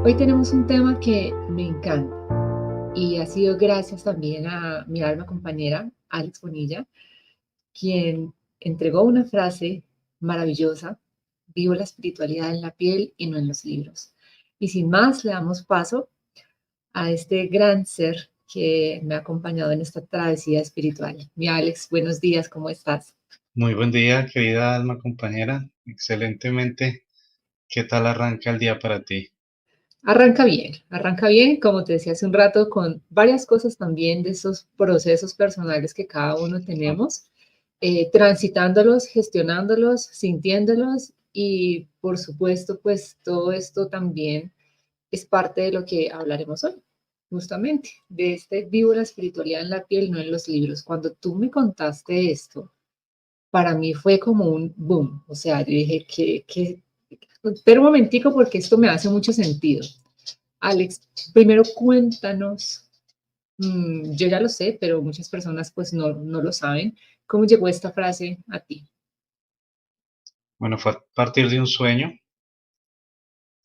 Hoy tenemos un tema que me encanta y ha sido gracias también a mi alma compañera, Alex Bonilla, quien entregó una frase maravillosa: vivo la espiritualidad en la piel y no en los libros. Y sin más, le damos paso a este gran ser que me ha acompañado en esta travesía espiritual. Mi Alex, buenos días, ¿cómo estás? Muy buen día, querida alma compañera. Excelentemente. ¿Qué tal arranca el día para ti? Arranca bien, como te decía hace un rato, con varias cosas también de esos procesos personales que cada uno tenemos, transitándolos, gestionándolos, sintiéndolos y por supuesto, pues todo esto también es parte de lo que hablaremos hoy, justamente, de este vivo la espiritualidad en la piel, no en los libros. Cuando tú me contaste esto, para mí fue como un boom, o sea, yo dije que, espera un momentico porque esto me hace mucho sentido. Alex, primero cuéntanos, yo ya lo sé, pero muchas personas pues no lo saben, ¿cómo llegó esta frase a ti? Bueno, fue a partir de un sueño.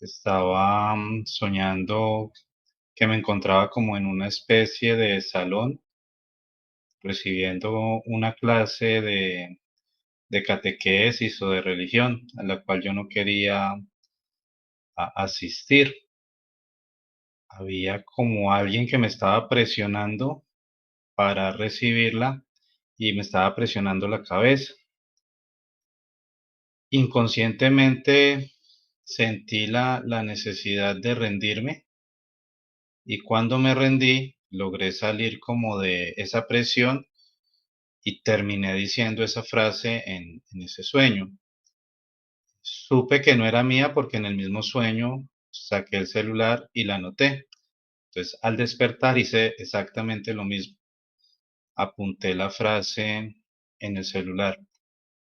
Estaba soñando que me encontraba como en una especie de salón recibiendo una clase de catequesis o de religión a la cual yo no quería asistir. Había como alguien que me estaba presionando para recibirla y me estaba presionando la cabeza. Inconscientemente sentí la necesidad de rendirme y cuando me rendí logré salir como de esa presión y terminé diciendo esa frase en ese sueño. Supe que no era mía porque en el mismo sueño saqué el celular y la anoté. Entonces, al despertar hice exactamente lo mismo. Apunté la frase en el celular.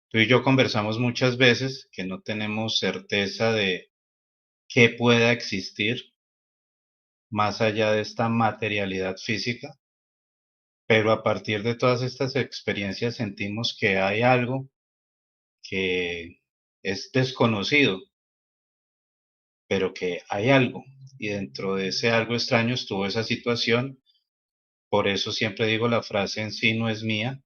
Tú y yo conversamos muchas veces que no tenemos certeza de qué pueda existir más allá de esta materialidad física, pero a partir de todas estas experiencias sentimos que hay algo que es desconocido, pero que hay algo. Y dentro de ese algo extraño estuvo esa situación. Por eso siempre digo, la frase en sí no es mía,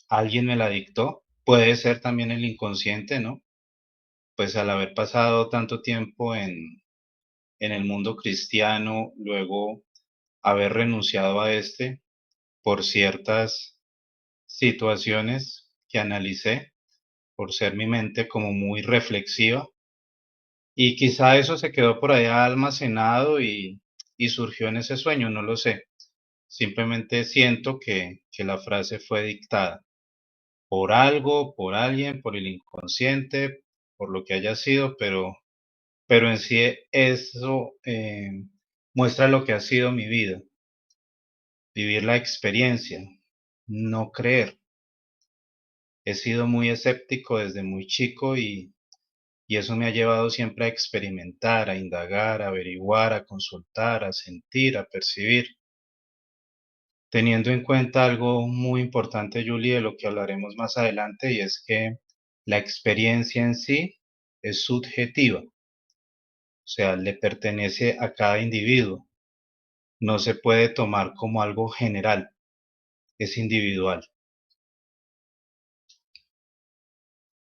alguien me la dictó. Puede ser también el inconsciente, ¿no? Pues al haber pasado tanto tiempo en el mundo cristiano, luego haber renunciado a este por ciertas situaciones que analicé, por ser mi mente como muy reflexiva, y quizá eso se quedó por allá almacenado y surgió en ese sueño, no lo sé. Simplemente siento que la frase fue dictada por algo, por alguien, por el inconsciente, por lo que haya sido, pero en sí eso muestra lo que ha sido mi vida, vivir la experiencia, no creer. He sido muy escéptico desde muy chico y eso me ha llevado siempre a experimentar, a indagar, a averiguar, a consultar, a sentir, a percibir, teniendo en cuenta algo muy importante, Julie, de lo que hablaremos más adelante, y es que la experiencia en sí es subjetiva, o sea, le pertenece a cada individuo, no se puede tomar como algo general, es individual.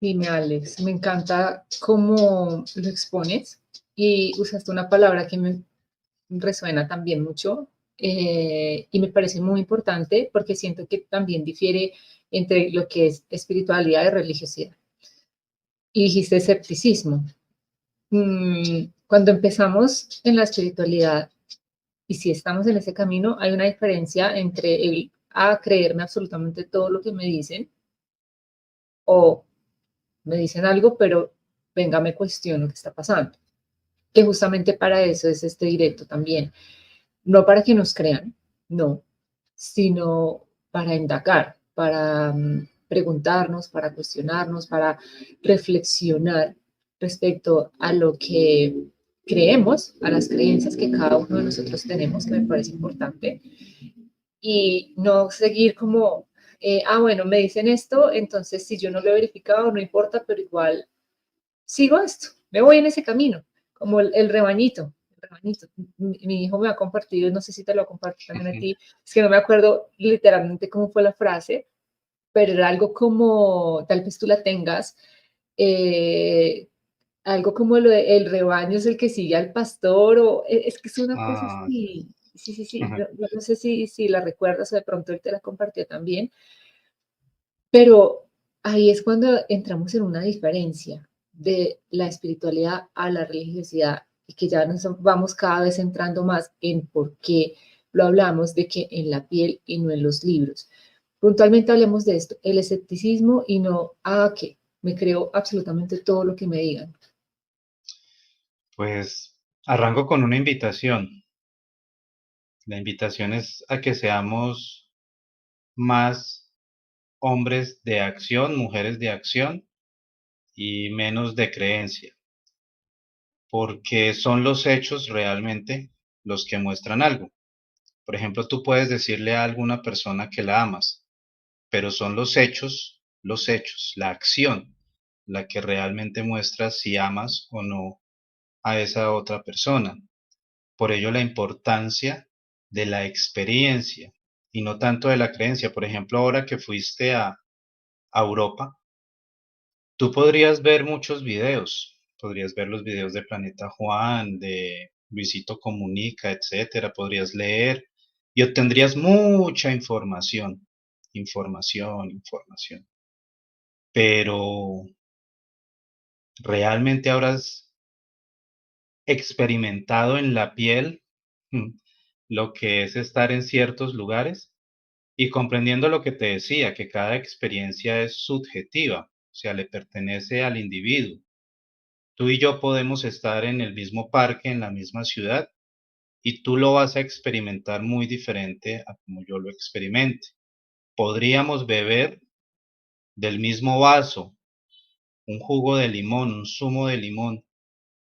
Dime, Alex, me encanta cómo lo expones y usaste una palabra que me resuena también mucho, y me parece muy importante porque siento que también difiere entre lo que es espiritualidad y religiosidad. Y dijiste escepticismo. Cuando empezamos en la espiritualidad y si estamos en ese camino, hay una diferencia entre el a creerme absolutamente todo lo que me dicen o me dicen algo, pero venga, me cuestiono qué está pasando. Que justamente para eso es este directo también. No para que nos crean, no, sino para indagar, para preguntarnos, para cuestionarnos, para reflexionar respecto a lo que creemos, a las creencias que cada uno de nosotros tenemos, que me parece importante, y no seguir como, bueno, me dicen esto, entonces si yo no lo he verificado, no importa, pero igual sigo esto, me voy en ese camino, como el rebañito. rebañito. Mi hijo me ha compartido, no sé si te lo comparto también a ti, es que no me acuerdo literalmente cómo fue la frase, pero era algo como, tal vez tú la tengas, eh, algo como lo de el rebaño es el que sigue al pastor, o es que es una cosa Ah, así. Sí, sí, sí. ajá. No sé si la recuerdas o de pronto él te la compartió también, pero ahí es cuando entramos en una diferencia de la espiritualidad a la religiosidad y que ya nos vamos cada vez entrando más en por qué lo hablamos de que en la piel y no en los libros. Puntualmente hablemos de esto, el escepticismo y no que me creo absolutamente todo lo que me digan. Pues arranco con una invitación. La invitación es a que seamos más hombres de acción, mujeres de acción y menos de creencia, porque son los hechos realmente los que muestran algo. Por ejemplo, tú puedes decirle a alguna persona que la amas, pero son los hechos, la acción, la que realmente muestra si amas o no a esa otra persona. Por ello, la importancia de la experiencia y no tanto de la creencia. Por ejemplo, ahora que fuiste a Europa, tú podrías ver muchos videos, podrías ver los videos de Planeta Juan, de Luisito Comunica, etcétera, podrías leer y obtendrías mucha información, información. Pero realmente habrás experimentado en la piel lo que es estar en ciertos lugares y comprendiendo lo que te decía, que cada experiencia es subjetiva, o sea, le pertenece al individuo. Tú y yo podemos estar en el mismo parque, en la misma ciudad, y tú lo vas a experimentar muy diferente a como yo lo experimente. Podríamos beber del mismo vaso, un jugo de limón, un zumo de limón,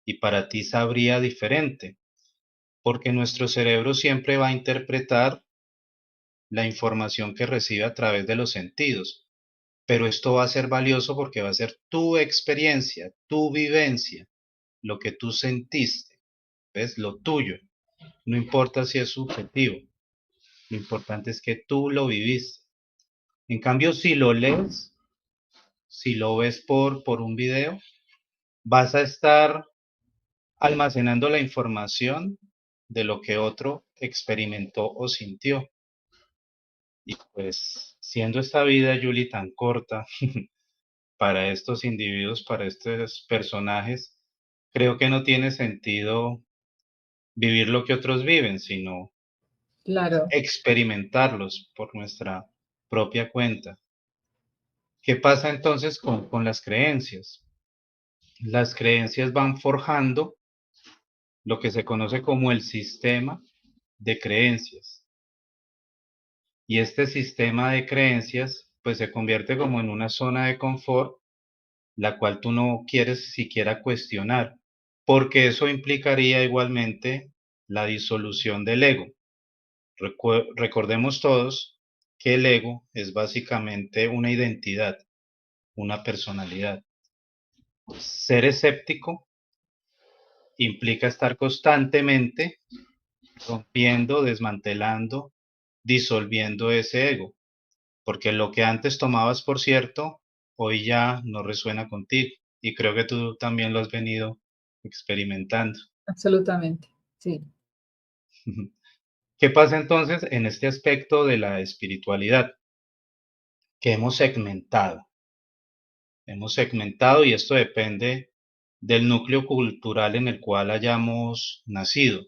y para ti sabría diferente, porque nuestro cerebro siempre va a interpretar la información que recibe a través de los sentidos. Pero esto va a ser valioso porque va a ser tu experiencia, tu vivencia, lo que tú sentiste, ¿ves? Lo tuyo. No importa si es subjetivo, lo importante es que tú lo viviste. En cambio, si lo lees, si lo ves por un video, vas a estar almacenando la información de lo que otro experimentó o sintió. Y pues, siendo esta vida, Yuli, tan corta para estos individuos, para estos personajes, creo que no tiene sentido vivir lo que otros viven, sino Claro, experimentarlos por nuestra propia cuenta. ¿Qué pasa entonces con las creencias? Las creencias van forjando lo que se conoce como el sistema de creencias. Y este sistema de creencias pues se convierte como en una zona de confort, la cual tú no quieres siquiera cuestionar, porque eso implicaría igualmente la disolución del ego. Recordemos todos que el ego es básicamente una identidad, una personalidad. Ser escéptico implica estar constantemente rompiendo, desmantelando, disolviendo ese ego, porque lo que antes tomabas por cierto, hoy ya no resuena contigo. Y creo que tú también lo has venido experimentando. absolutamente. Sí, ¿Qué pasa entonces en este aspecto de la espiritualidad? Que hemos segmentado. Hemos segmentado y esto depende del núcleo cultural en el cual hayamos nacido.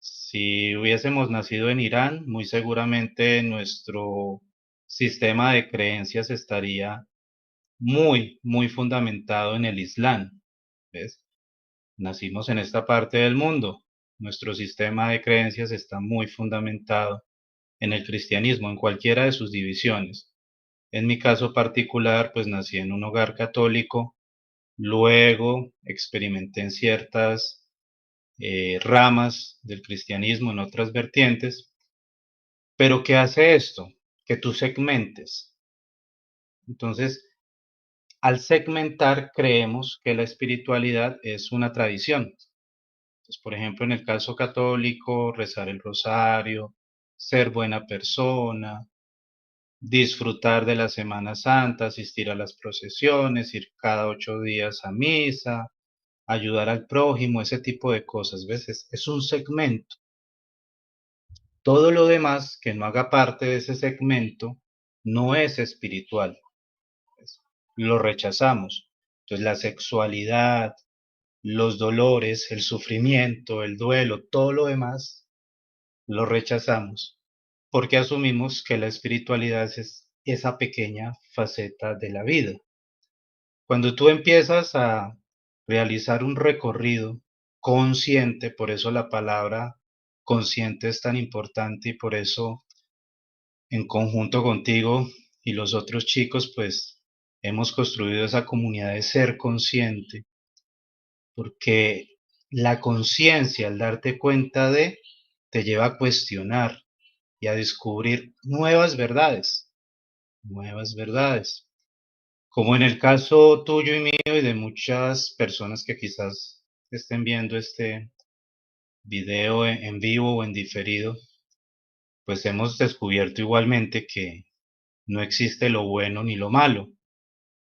Si hubiésemos nacido en Irán, muy seguramente nuestro sistema de creencias estaría muy fundamentado en el Islam. ¿Ves? Nacimos en esta parte del mundo. Nuestro sistema de creencias está muy fundamentado en el cristianismo, en cualquiera de sus divisiones. En mi caso particular, pues nací en un hogar católico. Luego experimenté en ciertas ramas del cristianismo, en otras vertientes. Pero ¿qué hace esto? Que tú segmentes. Entonces, al segmentar, creemos que la espiritualidad es una tradición. Pues, por ejemplo, en el caso católico, rezar el rosario, ser buena persona, disfrutar de la Semana Santa, asistir a las procesiones, ir cada 8 días a misa, ayudar al prójimo, ese tipo de cosas, ¿ves? Es un segmento. Todo lo demás que no haga parte de ese segmento no es espiritual, pues, lo rechazamos. Entonces, la sexualidad, los dolores, el sufrimiento, el duelo, todo lo demás lo rechazamos porque asumimos que la espiritualidad es esa pequeña faceta de la vida. Cuando tú empiezas a realizar un recorrido consciente, por eso la palabra consciente es tan importante y por eso en conjunto contigo y los otros chicos, pues hemos construido esa comunidad de ser consciente, porque la conciencia, al darte cuenta de, te lleva a cuestionar y a descubrir nuevas verdades, como en el caso tuyo y mío y de muchas personas que quizás estén viendo este video en vivo o en diferido, pues hemos descubierto igualmente que no existe lo bueno ni lo malo,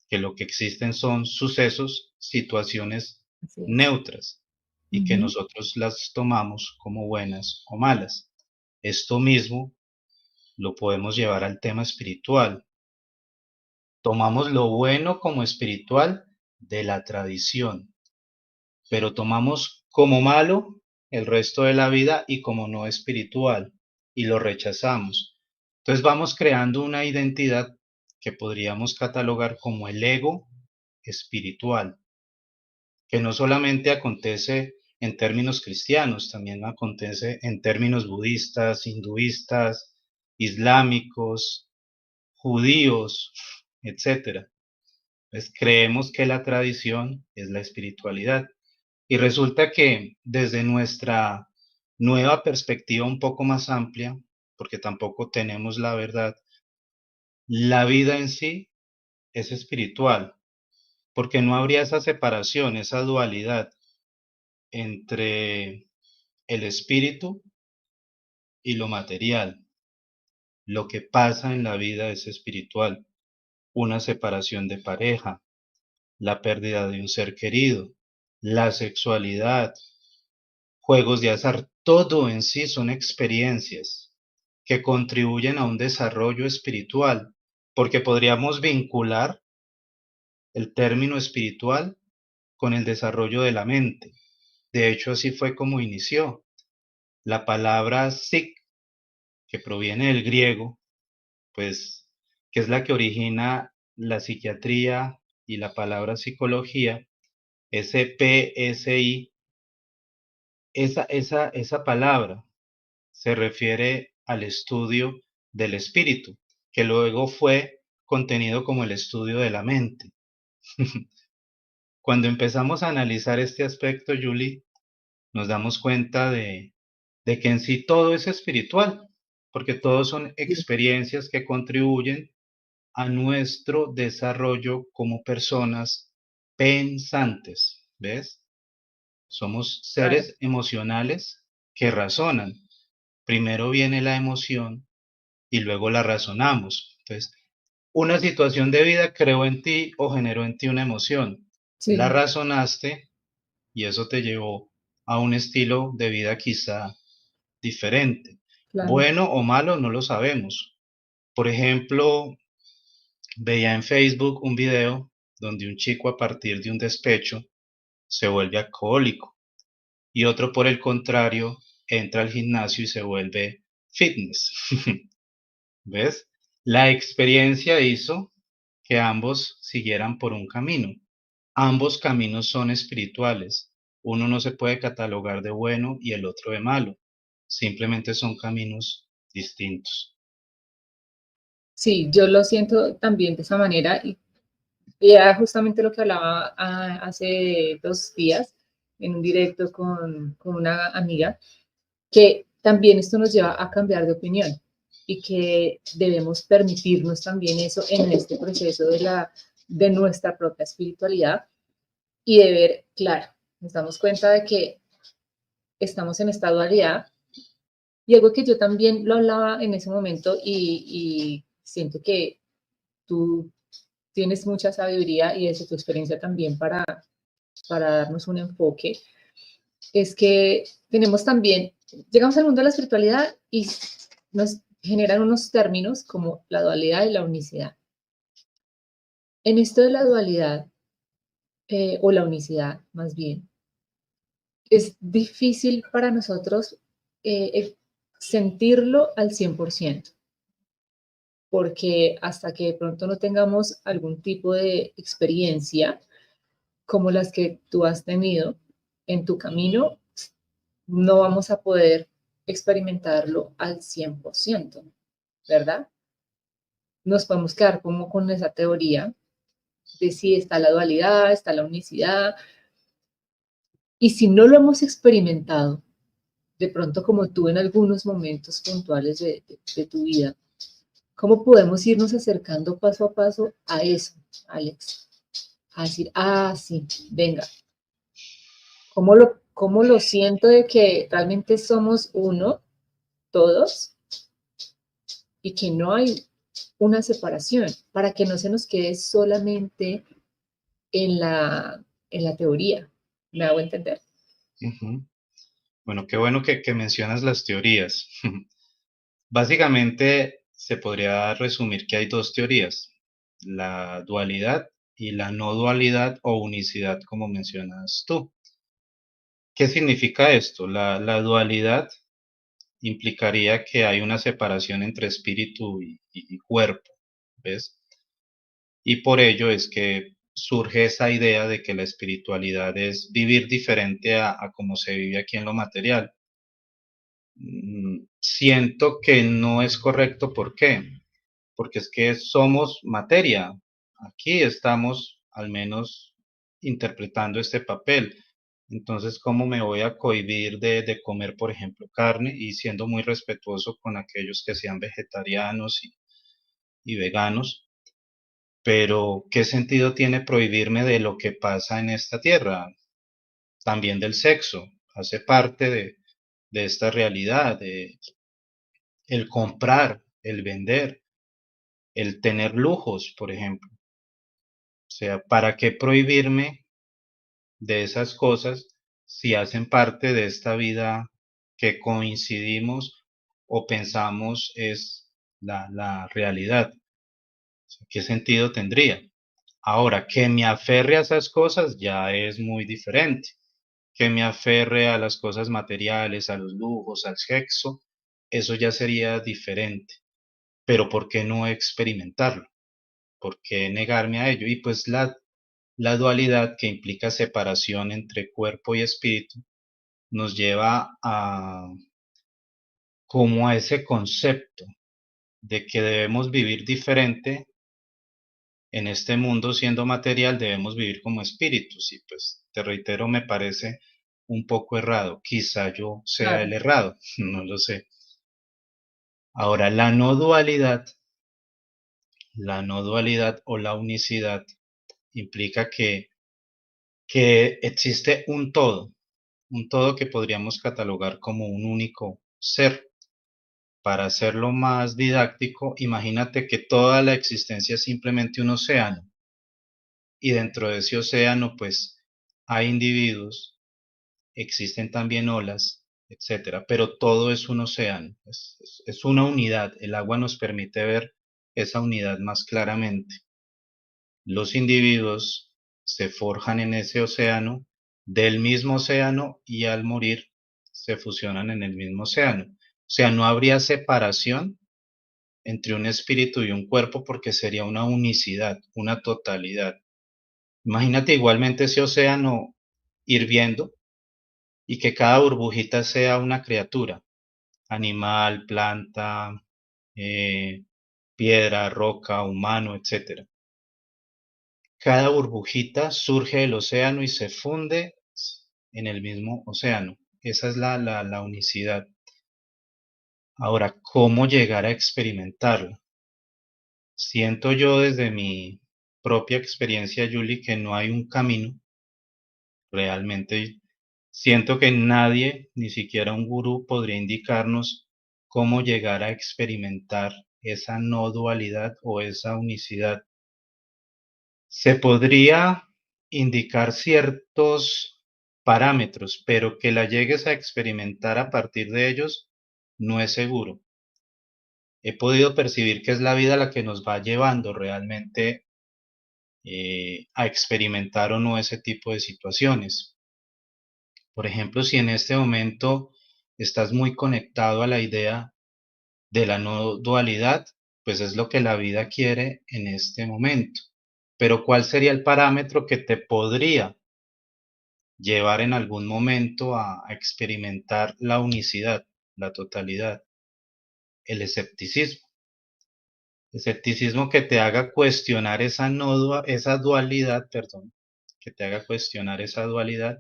que lo que existen son sucesos, situaciones Así es. neutras y que Ujú. nosotros las tomamos como buenas o malas. Esto mismo lo podemos llevar al tema espiritual. Tomamos lo bueno como espiritual de la tradición, pero tomamos como malo el resto de la vida y como no espiritual, y lo rechazamos. Entonces vamos creando una identidad que podríamos catalogar como el ego espiritual, que no solamente acontece en términos cristianos, también acontece en términos budistas, hinduistas, islámicos, judíos, etcétera. Pues creemos que la tradición es la espiritualidad. Y resulta que desde nuestra nueva perspectiva un poco más amplia, porque tampoco tenemos la verdad, la vida en sí es espiritual, porque no habría esa separación, esa dualidad entre el espíritu y lo material. Lo que pasa en la vida es espiritual, una separación de pareja, la pérdida de un ser querido, la sexualidad, juegos de azar, todo en sí son experiencias que contribuyen a un desarrollo espiritual, porque podríamos vincular el término espiritual con el desarrollo de la mente. De hecho, así fue como inició. La palabra psic, que proviene del griego, pues, que es la que origina la psiquiatría y la palabra psicología, SPSI, esa palabra se refiere al estudio del espíritu, que luego fue contenido como el estudio de la mente. Cuando empezamos a analizar este aspecto, Julie, nos damos cuenta de que en sí todo es espiritual, porque todos son Sí, experiencias que contribuyen a nuestro desarrollo como personas pensantes, ¿ves? Somos claro. seres emocionales que razonan. Primero viene la emoción y luego la razonamos. Entonces, una situación de vida creó en ti o generó en ti una emoción. La Sí, razonaste y eso te llevó a un estilo de vida quizá diferente. claro. Bueno o malo, no lo sabemos. Por ejemplo, veía en Facebook un video donde un chico a partir de un despecho se vuelve alcohólico y otro por el contrario entra al gimnasio y se vuelve fitness. ¿Ves? La experiencia hizo que ambos siguieran por un camino. Ambos caminos son espirituales. Uno no se puede catalogar de bueno y el otro de malo. Simplemente son caminos distintos. Sí, yo lo siento también de esa manera y era justamente lo que hablaba hace 2 días en un directo con una amiga, que también esto nos lleva a cambiar de opinión y que debemos permitirnos también eso en este proceso de nuestra propia espiritualidad y de ver, claro, nos damos cuenta de que estamos en esta dualidad. Y algo que yo también lo hablaba en ese momento y siento que tú tienes mucha sabiduría y desde tu experiencia también para darnos un enfoque, es que tenemos también, llegamos al mundo de la espiritualidad y nos generan unos términos como la dualidad y la unicidad. En esto de la dualidad, o la unicidad más bien, es difícil para nosotros sentirlo al 100%, porque hasta que de pronto no tengamos algún tipo de experiencia como las que tú has tenido en tu camino, no vamos a poder experimentarlo al 100%, ¿verdad? Nos podemos quedar como con esa teoría de si está la dualidad, está la unicidad, y si no lo hemos experimentado, de pronto como tú en algunos momentos puntuales de tu vida, ¿cómo podemos irnos acercando paso a paso a eso, Alex? A decir, ah, sí, venga, cómo lo siento de que realmente somos uno, todos, y que no hay una separación, para que no se nos quede solamente en en la teoría? ¿Me hago entender? Ujú. Bueno, qué bueno que mencionas las teorías. Básicamente se podría resumir que hay dos teorías, la dualidad y la no dualidad o unicidad, como mencionas tú. ¿Qué significa esto? La dualidad implicaría que hay una separación entre espíritu y cuerpo, ¿ves? Y por ello es que surge esa idea de que la espiritualidad es vivir diferente a como se vive aquí en lo material. Siento que no es correcto. ¿Por qué? Porque es que somos materia. Aquí estamos al menos interpretando este papel. Entonces, ¿cómo me voy a cohibir de comer, por ejemplo, carne y siendo muy respetuoso con aquellos que sean vegetarianos y veganos? Pero, ¿qué sentido tiene prohibirme de lo que pasa en esta tierra? También del sexo. Hace parte de esta realidad, de el comprar, el vender, el tener lujos, por ejemplo. O sea, ¿para qué prohibirme de esas cosas si hacen parte de esta vida que coincidimos o pensamos es la realidad? O sea, ¿qué sentido tendría? Ahora, que me aferre a esas cosas ya es muy diferente. Que me aferre a las cosas materiales, a los lujos, al sexo, eso ya sería diferente. Pero ¿por qué no experimentarlo? ¿Por qué negarme a ello? Y pues la dualidad que implica separación entre cuerpo y espíritu nos lleva a como a ese concepto de que debemos vivir diferente en este mundo siendo material, debemos vivir como espíritus y pues te reitero, me parece un poco errado. Quizá yo sea el Claro. errado, no lo sé. Ahora, la no dualidad o la unicidad implica que existe un todo que podríamos catalogar como un único ser. Para hacerlo más didáctico, imagínate que toda la existencia es simplemente un océano y dentro de ese océano pues hay individuos, existen también olas, etcétera, pero todo es un océano, es una unidad. El agua nos permite ver esa unidad más claramente. Los individuos se forjan en ese océano, del mismo océano, y al morir se fusionan en el mismo océano. O sea, no habría separación entre un espíritu y un cuerpo porque sería una unicidad, una totalidad. Imagínate igualmente ese océano hirviendo y que cada burbujita sea una criatura, animal, planta, eh, piedra, roca, humano, etcétera. Cada burbujita surge del océano y se funde en el mismo océano. Esa es la unicidad. Ahora, ¿cómo llegar a experimentarla? Siento yo desde mi propia experiencia, Julie, que no hay un camino realmente. Siento que nadie, ni siquiera un gurú, podría indicarnos cómo llegar a experimentar esa no dualidad o esa unicidad. Se podría indicar ciertos parámetros, pero que la llegues a experimentar a partir de ellos no es seguro. He podido percibir que es la vida la que nos va llevando realmente a experimentar o no ese tipo de situaciones. Por ejemplo, si en este momento estás muy conectado a la idea de la no dualidad, pues es lo que la vida quiere en este momento. Pero ¿cuál sería el parámetro que te podría llevar en algún momento a experimentar la unicidad, la totalidad? El escepticismo. Escepticismo que te haga cuestionar esa dualidad, perdón, que te haga cuestionar esa dualidad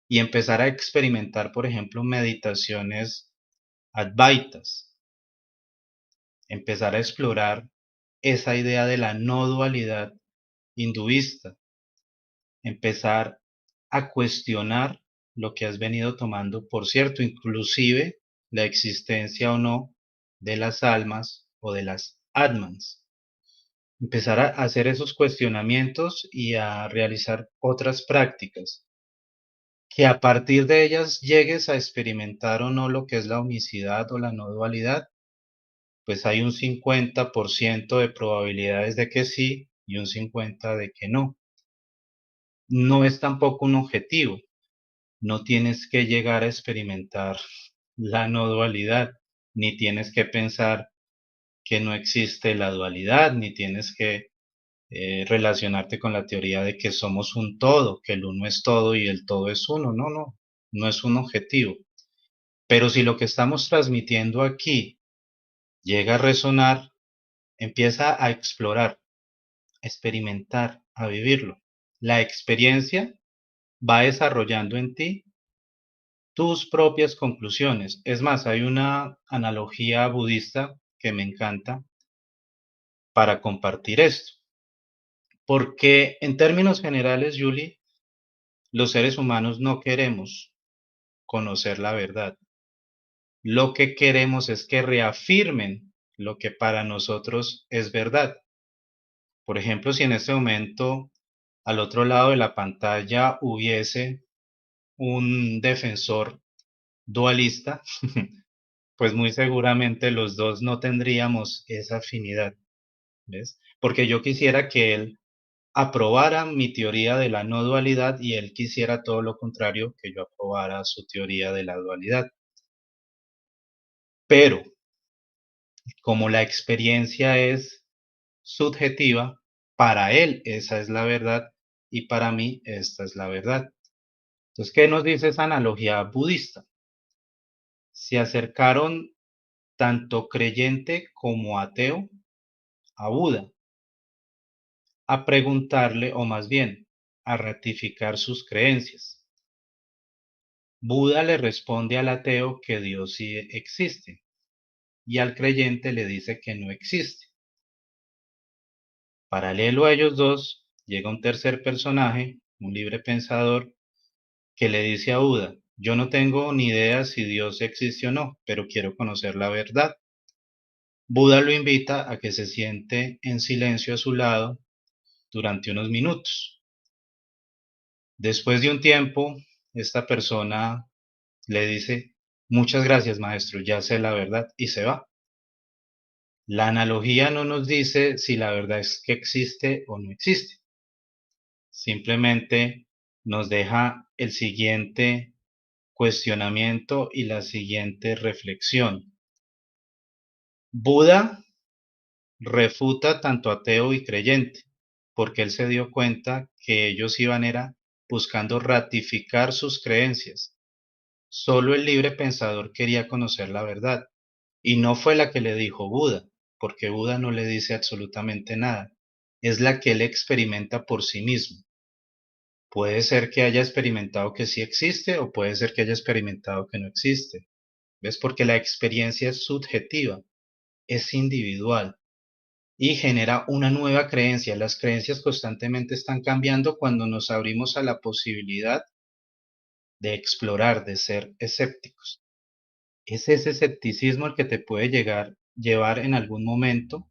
y empezar a experimentar, por ejemplo, meditaciones advaitas, empezar a explorar esa idea de la no dualidad hinduista, empezar a cuestionar lo que has venido tomando, por cierto, inclusive la existencia o no de las almas o de las atmans. Empezar a hacer esos cuestionamientos y a realizar otras prácticas, que a partir de ellas llegues a experimentar o no lo que es la unicidad o la no dualidad, pues hay un 50% de probabilidades de que sí y un 50% de que no. No es tampoco un objetivo, no tienes que llegar a experimentar la no dualidad, ni tienes que pensar que no existe la dualidad, ni tienes que relacionarte con la teoría de que somos un todo, que el uno es todo y el todo es uno. No, no, no es un objetivo. Pero si lo que estamos transmitiendo aquí llega a resonar, empieza a explorar, a experimentar, a vivirlo. La experiencia va desarrollando en ti tus propias conclusiones. Es más, hay una analogía budista que me encanta para compartir esto. Porque en términos generales, Julie, los seres humanos no queremos conocer la verdad. Lo que queremos es que reafirmen lo que para nosotros es verdad. Por ejemplo, si en este momento al otro lado de la pantalla hubiese un defensor dualista, pues muy seguramente los dos no tendríamos esa afinidad, ¿ves? Porque yo quisiera que él aprobara mi teoría de la no dualidad y él quisiera todo lo contrario, que yo aprobara su teoría de la dualidad. Pero como la experiencia es subjetiva, para él esa es la verdad y para mí esta es la verdad. Entonces, ¿qué nos dice esa analogía budista? Se acercaron tanto creyente como ateo a Buda a preguntarle, o más bien, a ratificar sus creencias. Buda le responde al ateo que Dios sí existe y al creyente le dice que no existe. Paralelo a ellos dos, llega un tercer personaje, un libre pensador, que le dice a Buda, yo no tengo ni idea si Dios existe o no, pero quiero conocer la verdad. Buda lo invita a que se siente en silencio a su lado durante unos minutos. Después de un tiempo, esta persona le dice, muchas gracias maestro, ya sé la verdad, y se va. La analogía no nos dice si la verdad es que existe o no existe. Simplemente nos deja el siguiente cuestionamiento y la siguiente reflexión. Buda refuta tanto ateo y creyente, porque él se dio cuenta que ellos iban era buscando ratificar sus creencias. Solo el libre pensador quería conocer la verdad, y no fue la que le dijo Buda, porque Buda no le dice absolutamente nada, es la que él experimenta por sí mismo. Puede ser que haya experimentado que sí existe o puede ser que haya experimentado que no existe. ¿Ves? Porque la experiencia es subjetiva, es individual y genera una nueva creencia. Las creencias constantemente están cambiando cuando nos abrimos a la posibilidad de explorar, de ser escépticos. Es ese escepticismo el que te puede llevar en algún momento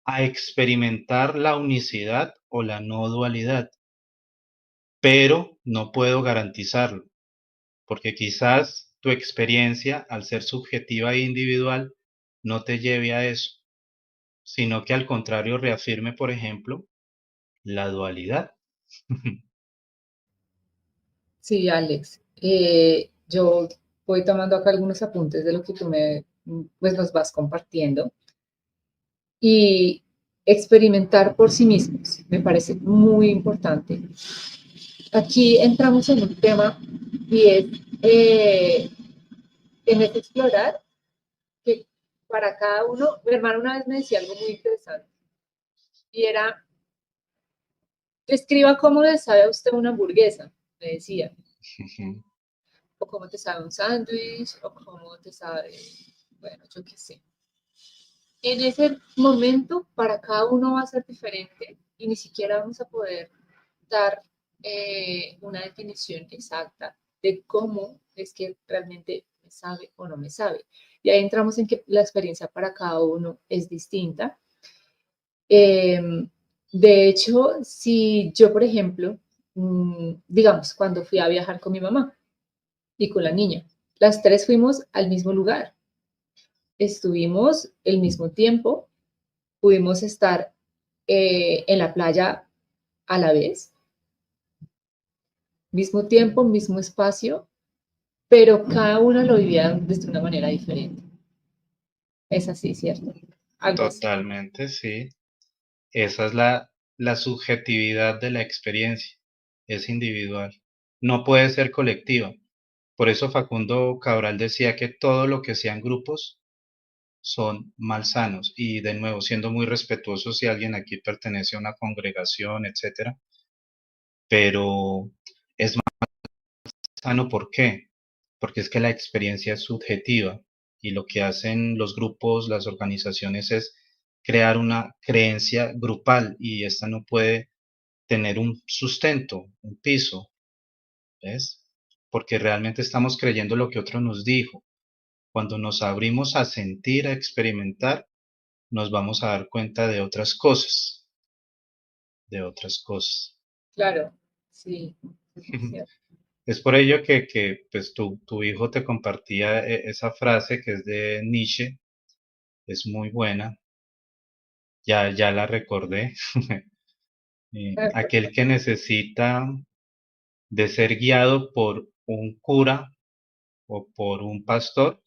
a experimentar la unicidad o la no dualidad, pero no puedo garantizarlo, porque quizás tu experiencia, al ser subjetiva e individual, no te lleve a eso, sino que al contrario reafirme, por ejemplo, la dualidad. Sí, Alex. Yo voy tomando acá algunos apuntes de lo que tú pues nos vas compartiendo y experimentar por sí mismos me parece muy importante. Aquí entramos en un tema y es en este explorar que para cada uno, mi hermano una vez me decía algo muy interesante y era, escriba cómo le sabe a usted una hamburguesa, me decía, o cómo te sabe un sándwich, o cómo te sabe, bueno, yo qué sé. En ese momento, para cada uno va a ser diferente y ni siquiera vamos a poder dar una definición exacta de cómo es que realmente me sabe o no me sabe. Y ahí entramos en que la experiencia para cada uno es distinta. Eh, de hecho, si yo, por ejemplo, digamos, cuando fui a viajar con mi mamá y con la niña, las tres fuimos al mismo lugar, estuvimos el mismo tiempo, pudimos estar en la playa a la vez, mismo tiempo, mismo espacio, pero cada una lo vivía desde una manera diferente. Es así, ¿cierto? Algo así. Totalmente, sí. Esa es la subjetividad de la experiencia. Es individual. No puede ser colectiva. Por eso Facundo Cabral decía que todo lo que sean grupos son malsanos. Y de nuevo, siendo muy respetuoso si alguien aquí pertenece a una congregación, etcétera, pero es sano, ¿por qué? Porque es que la experiencia es subjetiva y lo que hacen los grupos, las organizaciones es crear una creencia grupal y esta no puede tener un sustento, un piso, ¿ves? Porque realmente estamos creyendo lo que otro nos dijo. Cuando nos abrimos a sentir, a experimentar, nos vamos a dar cuenta de otras cosas, de otras cosas. Claro, sí, es muy cierto. Es por ello que pues tu hijo te compartía esa frase que es de Nietzsche, es muy buena, ya la recordé. Aquel que necesita de ser guiado por un cura o por un pastor,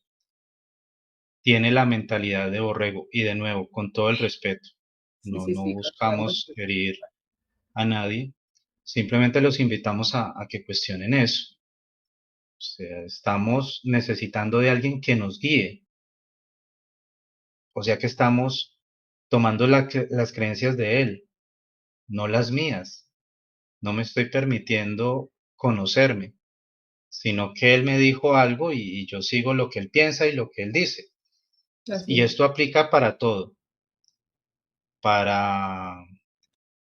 tiene la mentalidad de borrego. Y de nuevo, con todo el respeto, Sí, no, sí, no sí, con todo el buscamos respeto. herir a nadie, simplemente los invitamos a que cuestionen eso. O sea, estamos necesitando de alguien que nos guíe. O sea que estamos tomando las creencias de él, no las mías. No me estoy permitiendo conocerme, sino que él me dijo algo y yo sigo lo que él piensa y lo que él dice. Así Y es. esto aplica para todo, para,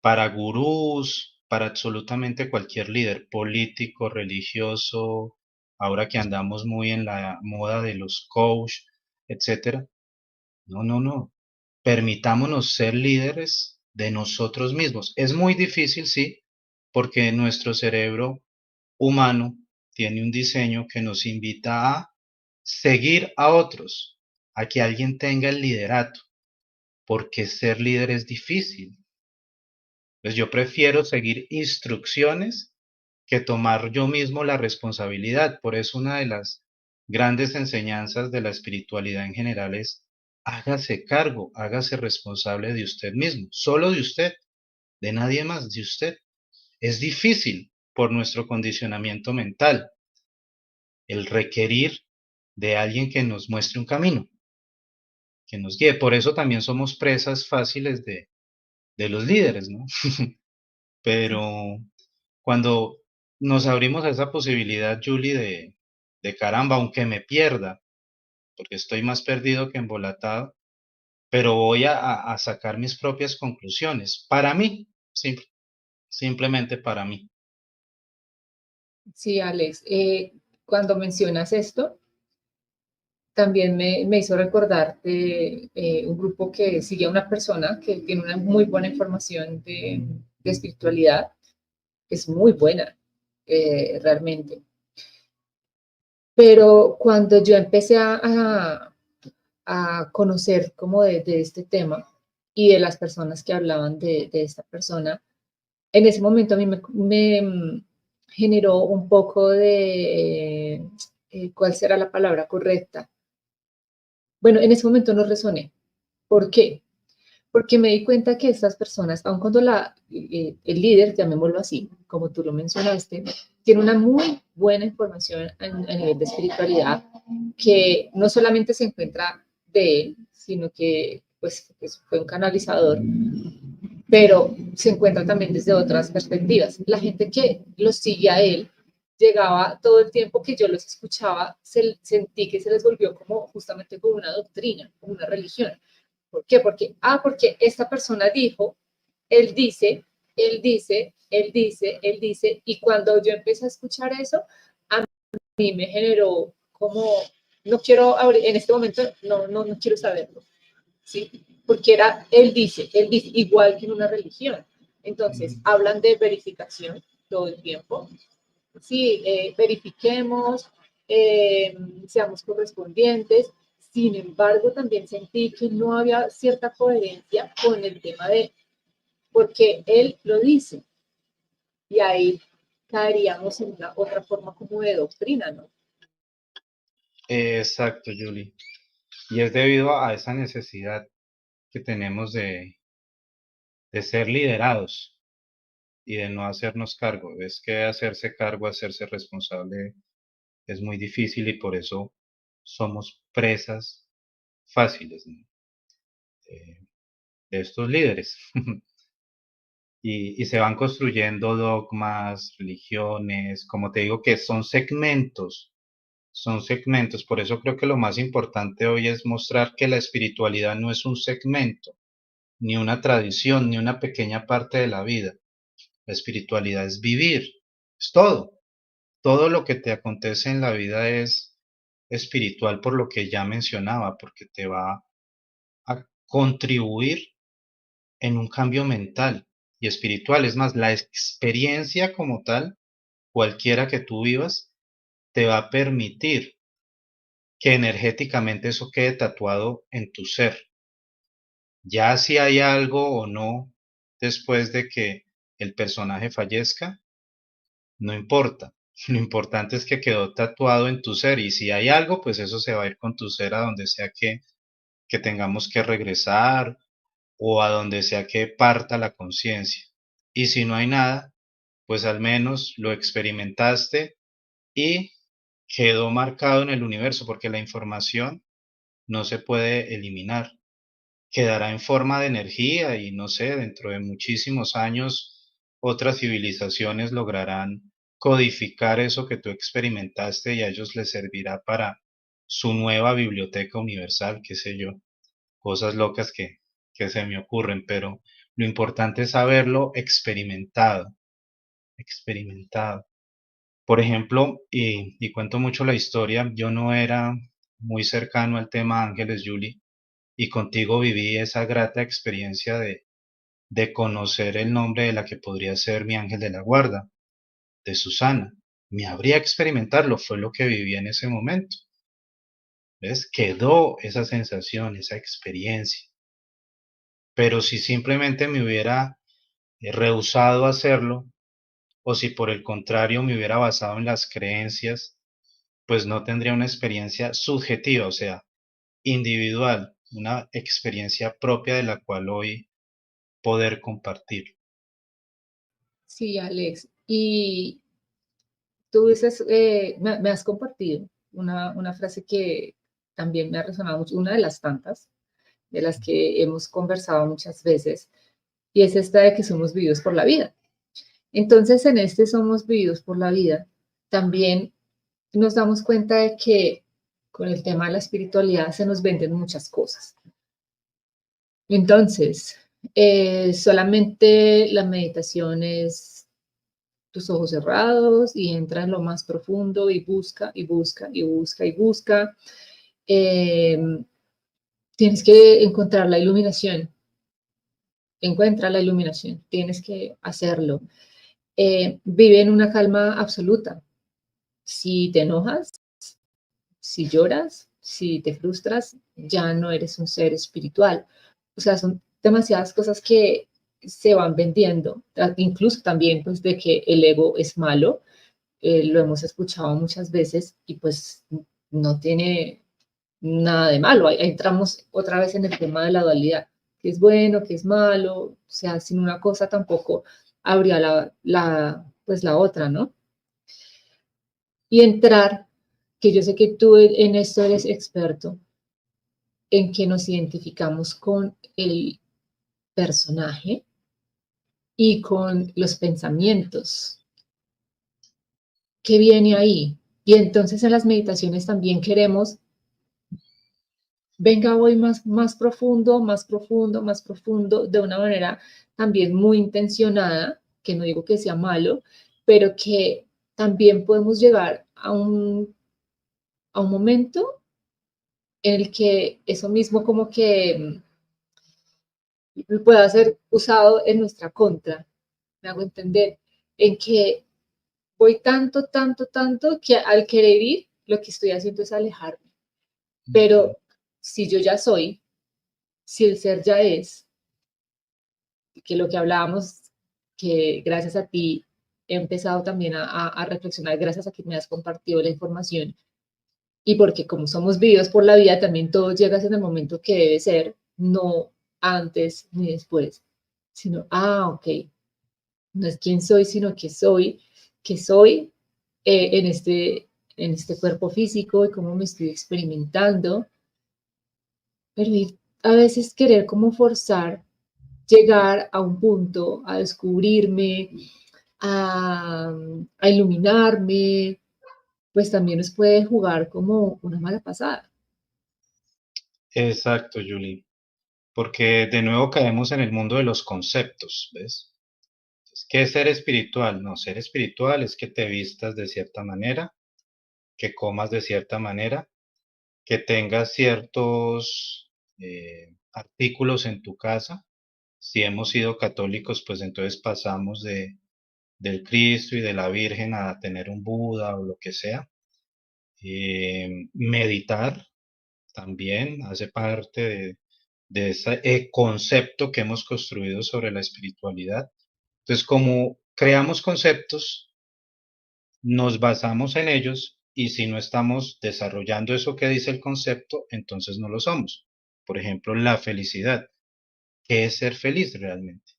para gurús, para absolutamente cualquier líder político, religioso, ahora que andamos muy en la moda de los coach, etcétera. No, no, no. Permitámonos ser líderes de nosotros mismos. Es muy difícil, sí, porque nuestro cerebro humano tiene un diseño que nos invita a seguir a otros, a que alguien tenga el liderato, porque ser líder es difícil. Pues yo prefiero seguir instrucciones que tomar yo mismo la responsabilidad. Por eso una de las grandes enseñanzas de la espiritualidad en general es hágase cargo, hágase responsable de usted mismo, solo de usted, de nadie más, de usted. Es difícil por nuestro condicionamiento mental el requerir de alguien que nos muestre un camino, que nos guíe. Por eso también somos presas fáciles de los líderes, ¿no? Pero cuando nos abrimos a esa posibilidad, Julie, de caramba, aunque me pierda, porque estoy más perdido que embolatado, pero voy a sacar mis propias conclusiones. Para mí, simplemente para mí. Sí, Alex, cuando mencionas esto, también me hizo recordar de un grupo que sigue a una persona que tiene una muy buena información de espiritualidad, que es muy buena, realmente. Pero cuando yo empecé a conocer como de este tema y de las personas que hablaban de esta persona, en ese momento a mí me generó un poco de, ¿cuál será la palabra correcta? Bueno, en ese momento no resoné. ¿Por qué? Porque me di cuenta que estas personas, aun cuando el líder, llamémoslo así, como tú lo mencionaste, tiene una muy buena información a nivel de espiritualidad, que no solamente se encuentra de él, sino que pues, fue un canalizador, pero se encuentra también desde otras perspectivas. La gente que lo sigue a él llegaba todo el tiempo que yo los escuchaba, sentí que se les volvió como justamente como una doctrina, como una religión. ¿Por qué? Porque esta persona dijo, él dice, él dice, él dice, él dice, y cuando yo empecé a escuchar eso, a mí me generó como, no quiero, en este momento no quiero saberlo, ¿sí? Porque era, él dice, igual que en una religión. Entonces, hablan de verificación todo el tiempo. Sí, verifiquemos, seamos correspondientes. Sin embargo, también sentí que no había cierta coherencia con el tema de, porque él lo dice, y ahí caeríamos en una otra forma como de doctrina, ¿no? Exacto, Julie. Y es debido a esa necesidad que tenemos de ser liderados y de no hacernos cargo. Es que hacerse cargo, hacerse responsable es muy difícil y por eso somos presas fáciles, ¿no? de, de estos líderes. Y se van construyendo dogmas, religiones, como te digo, que son segmentos, son segmentos. Por eso creo que lo más importante hoy es mostrar que la espiritualidad no es un segmento, ni una tradición, ni una pequeña parte de la vida. La espiritualidad es vivir, es todo. Todo lo que te acontece en la vida es espiritual por lo que ya mencionaba, porque te va a contribuir en un cambio mental y espiritual. Es más, la experiencia como tal, cualquiera que tú vivas, te va a permitir que energéticamente eso quede tatuado en tu ser. Ya si hay algo o no después de que el personaje fallezca, no importa. Lo importante es que quedó tatuado en tu ser y si hay algo, pues eso se va a ir con tu ser a donde sea que tengamos que regresar o a donde sea que parta la conciencia. Y si no hay nada, pues al menos lo experimentaste y quedó marcado en el universo, porque la información no se puede eliminar. Quedará en forma de energía y no sé, dentro de muchísimos años otras civilizaciones lograrán codificar eso que tú experimentaste y a ellos les servirá para su nueva biblioteca universal, qué sé yo, cosas locas que se me ocurren, pero lo importante es haberlo experimentado, experimentado. Por ejemplo, y cuento mucho la historia, yo no era muy cercano al tema Ángeles, Julie, y contigo viví esa grata experiencia de conocer el nombre de la que podría ser mi ángel de la guarda, de Susana. Me habría experimentarlo, fue lo que viví en ese momento. ¿Ves? Quedó esa sensación, esa experiencia. Pero si simplemente me hubiera rehusado a hacerlo, o si por el contrario me hubiera basado en las creencias, pues no tendría una experiencia subjetiva, o sea, individual, una experiencia propia de la cual hoy poder compartir. Sí, Alex. Y tú dices, me has compartido una frase que también me ha resonado mucho, una de las tantas, de las que hemos conversado muchas veces, y es esta de que somos vividos por la vida. Entonces, en este somos vividos por la vida, también nos damos cuenta de que con el tema de la espiritualidad se nos venden muchas cosas. Entonces, solamente la meditación es tus ojos cerrados y entra en lo más profundo y busca y busca y busca y busca. Eh, Tienes que encontrar la iluminación. Encuentra la iluminación. Tienes que hacerlo. Vive en una calma absoluta. Si te enojas, si lloras, si te frustras, ya no eres un ser espiritual. O sea, son demasiadas cosas que se van vendiendo, incluso también pues de que el ego es malo, lo hemos escuchado muchas veces y pues no tiene nada de malo. Ahí entramos otra vez en el tema de la dualidad, que es bueno, que es malo, o sea, sin una cosa tampoco habría pues la otra, ¿no? Y entrar, que yo sé que tú en esto eres experto, en que nos identificamos con el personaje y con los pensamientos que viene ahí. Y entonces en las meditaciones también queremos, venga, voy más profundo, más profundo, más profundo, de una manera también muy intencionada, que no digo que sea malo, pero que también podemos llegar a un momento en el que eso mismo como que pueda ser usado en nuestra contra. Me hago entender, en que voy tanto, tanto, tanto, que al querer ir, lo que estoy haciendo es alejarme. Pero si yo ya soy, si el ser ya es, que lo que hablábamos, que gracias a ti he empezado también a reflexionar, gracias a que me has compartido la información, y porque como somos vividos por la vida, también todo llega en el momento que debe ser, no antes ni después, sino, ok, no es quién soy, sino que soy en este cuerpo físico y cómo me estoy experimentando, pero a veces querer como forzar, llegar a un punto, a descubrirme, a, a iluminarme, pues también nos puede jugar como una mala pasada. Exacto, Julie. Porque de nuevo caemos en el mundo de los conceptos, ¿ves? ¿Qué es ser espiritual? No, ser espiritual es que te vistas de cierta manera, que comas de cierta manera, que tengas ciertos artículos en tu casa. Si hemos sido católicos, pues entonces pasamos del Cristo y de la Virgen a tener un Buda o lo que sea. Meditar también hace parte de ese concepto que hemos construido sobre la espiritualidad. Entonces, como creamos conceptos, nos basamos en ellos y si no estamos desarrollando eso que dice el concepto, entonces no lo somos. Por ejemplo, la felicidad. ¿Qué es ser feliz realmente?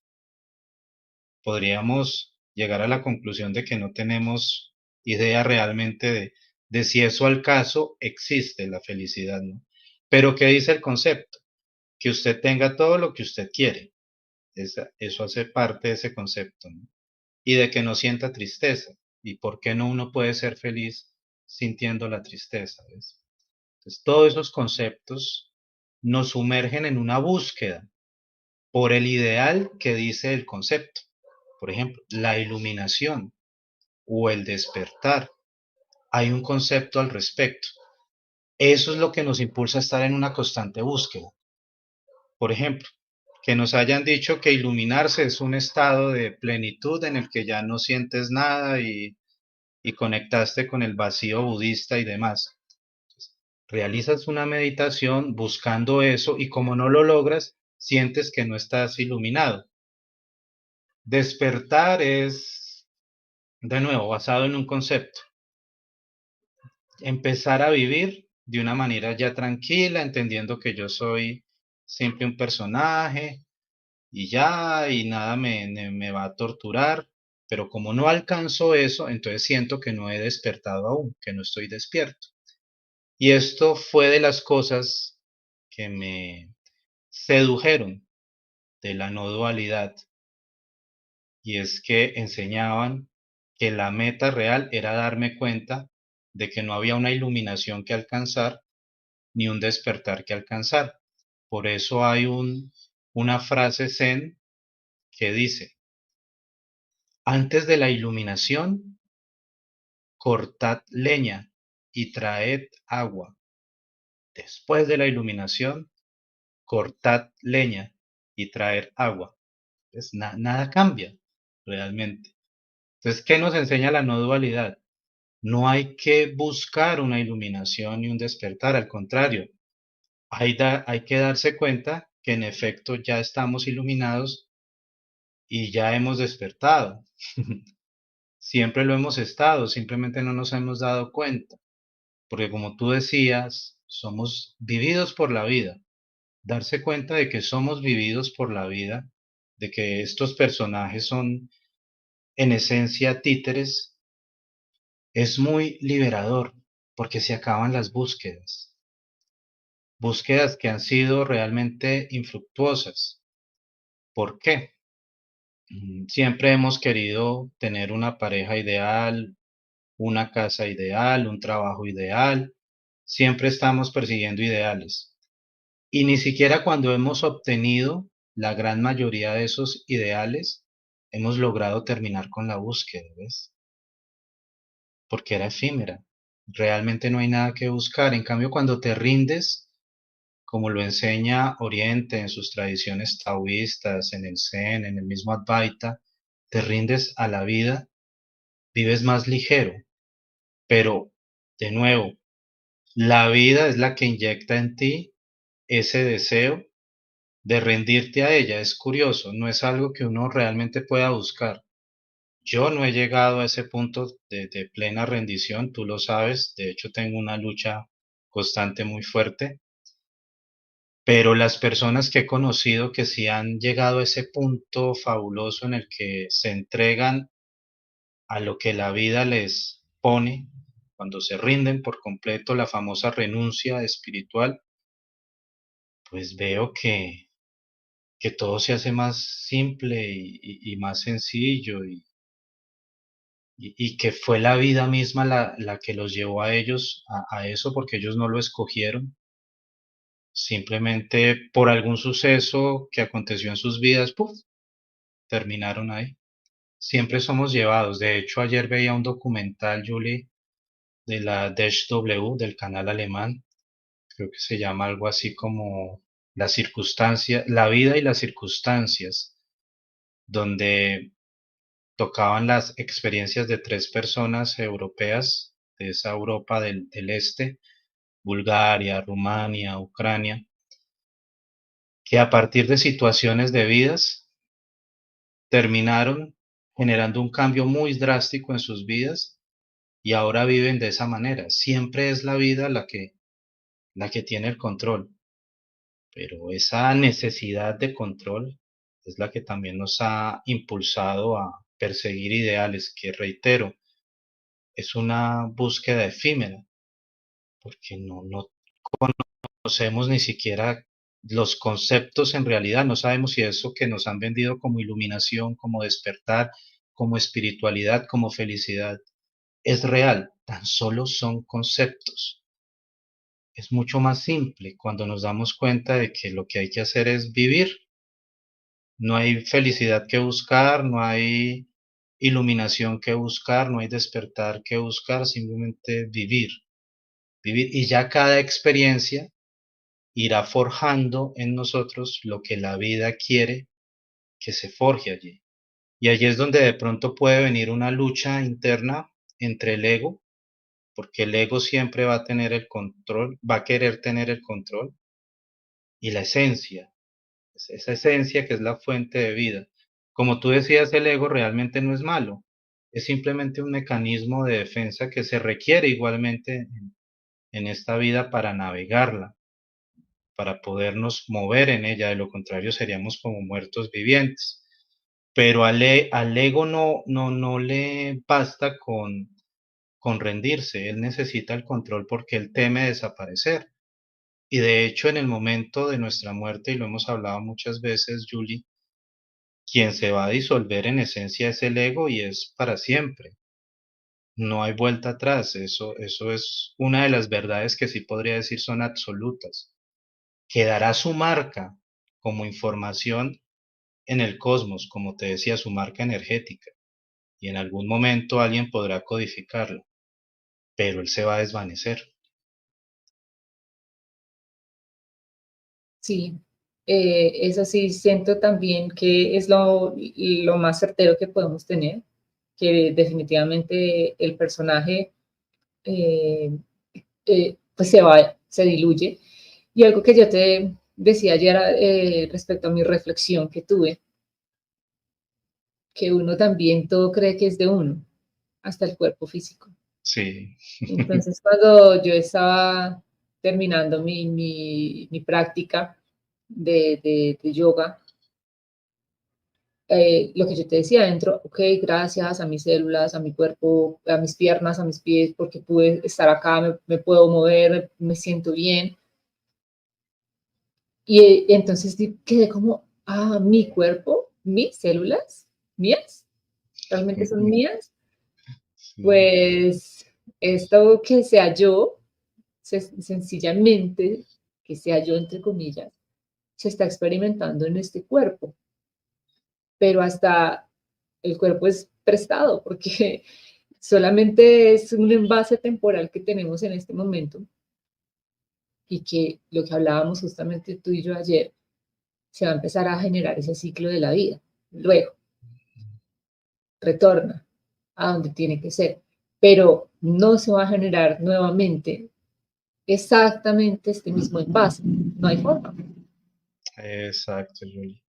Podríamos llegar a la conclusión de que no tenemos idea realmente de si eso al caso existe la felicidad, ¿no? Pero ¿qué dice el concepto? Que usted tenga todo lo que usted quiere. Eso hace parte de ese concepto, ¿no? Y de que no sienta tristeza. ¿Y por qué no uno puede ser feliz sintiendo la tristeza? ¿Ves? Entonces, todos esos conceptos nos sumergen en una búsqueda por el ideal que dice el concepto. Por ejemplo, la iluminación o el despertar. Hay un concepto al respecto. Eso es lo que nos impulsa a estar en una constante búsqueda. Por ejemplo, que nos hayan dicho que iluminarse es un estado de plenitud en el que ya no sientes nada y conectaste con el vacío budista y demás. Entonces, realizas una meditación buscando eso y como no lo logras, sientes que no estás iluminado. Despertar es, de nuevo, basado en un concepto. Empezar a vivir de una manera ya tranquila, entendiendo que yo soy siempre un personaje y ya, y nada me va a torturar, pero como no alcanzo eso, entonces siento que no he despertado aún, que no estoy despierto. Y esto fue de las cosas que me sedujeron de la no dualidad, y es que enseñaban que la meta real era darme cuenta de que no había una iluminación que alcanzar ni un despertar que alcanzar. Por eso hay una frase zen que dice, Antes de la iluminación, cortad leña y traed agua. Después de la iluminación, cortad leña y traer agua. Pues nada cambia realmente. Entonces, ¿qué nos enseña la no dualidad? No hay que buscar una iluminación y un despertar, al contrario, hay que darse cuenta que en efecto ya estamos iluminados y ya hemos despertado. Siempre lo hemos estado, simplemente no nos hemos dado cuenta, porque como tú decías, somos vividos por la vida. Darse cuenta de que somos vividos por la vida, de que estos personajes son en esencia títeres, es muy liberador, porque se acaban las búsquedas, búsquedas que han sido realmente infructuosas. ¿Por qué? Siempre hemos querido tener una pareja ideal, una casa ideal, un trabajo ideal, siempre estamos persiguiendo ideales. Y ni siquiera cuando hemos obtenido la gran mayoría de esos ideales, hemos logrado terminar con la búsqueda, ¿ves? Porque era efímera. Realmente no hay nada que buscar. En cambio, cuando te rindes, como lo enseña Oriente en sus tradiciones taoístas, en el Zen, en el mismo Advaita, te rindes a la vida, vives más ligero. Pero, de nuevo, la vida es la que inyecta en ti ese deseo de rendirte a ella. Es curioso, no es algo que uno realmente pueda buscar. Yo no he llegado a ese punto de plena rendición, tú lo sabes, de hecho tengo una lucha constante muy fuerte, pero las personas que he conocido que sí han llegado a ese punto fabuloso en el que se entregan a lo que la vida les pone, cuando se rinden por completo, la famosa renuncia espiritual, pues veo que todo se hace más simple y más sencillo y que fue la vida misma la que los llevó a ellos a eso porque ellos no lo escogieron, simplemente por algún suceso que aconteció en sus vidas, ¡puf!, terminaron ahí. Siempre somos llevados. De hecho, ayer veía un documental, Julie, de la DW, del canal alemán, creo que se llama algo así como La circunstancia, la vida y las circunstancias, donde tocaban las experiencias de tres personas europeas de esa Europa del Este, Bulgaria, Rumania, Ucrania, que a partir de situaciones de vidas terminaron generando un cambio muy drástico en sus vidas y ahora viven de esa manera. Siempre es la vida la que tiene el control, pero esa necesidad de control es la que también nos ha impulsado a perseguir ideales que, reitero, es una búsqueda efímera, porque no conocemos ni siquiera los conceptos en realidad, no sabemos si eso que nos han vendido como iluminación, como despertar, como espiritualidad, como felicidad, es real, tan solo son conceptos. Es mucho más simple cuando nos damos cuenta de que lo que hay que hacer es vivir. No hay felicidad que buscar, no hay iluminación que buscar, no hay despertar que buscar, simplemente vivir, vivir. Y ya cada experiencia irá forjando en nosotros lo que la vida quiere que se forje allí. Y allí es donde de pronto puede venir una lucha interna entre el ego, porque el ego siempre va a tener el control, va a querer tener el control, y la esencia, esa esencia que es la fuente de vida. Como tú decías, el ego realmente no es malo, es simplemente un mecanismo de defensa que se requiere igualmente en esta vida para navegarla, para podernos mover en ella, de lo contrario seríamos como muertos vivientes. Pero al ego no le basta con rendirse, él necesita el control porque él teme desaparecer. Y de hecho, en el momento de nuestra muerte, y lo hemos hablado muchas veces, Julie, quien se va a disolver en esencia es el ego y es para siempre. No hay vuelta atrás. Eso es una de las verdades que sí podría decir son absolutas. Quedará su marca como información en el cosmos, como te decía, su marca energética, y en algún momento alguien podrá codificarlo, pero él se va a desvanecer. Sí, eso sí siento también que es lo más certero que podemos tener, que definitivamente el personaje eh, pues se diluye. Y algo que yo te decía ayer respecto a mi reflexión que tuve, que uno también todo cree que es de uno, hasta el cuerpo físico. Sí, Entonces, cuando yo estaba terminando mi práctica de yoga, lo que yo te decía dentro, ok, gracias a mis células, a mi cuerpo, a mis piernas, a mis pies, porque pude estar acá, me puedo mover, me siento bien. Y entonces quedé como, ah, mi cuerpo, mis células, mías, realmente son mías. sí, Pues esto que sea yo, sencillamente, que sea yo entre comillas, se está experimentando en este cuerpo, pero hasta el cuerpo es prestado porque solamente es un envase temporal que tenemos en este momento y que lo que hablábamos justamente tú y yo ayer, se va a empezar a generar ese ciclo de la vida. Luego, retorna a donde tiene que ser, pero no se va a generar nuevamente exactamente este mismo envase. No hay forma. exacto, Julie.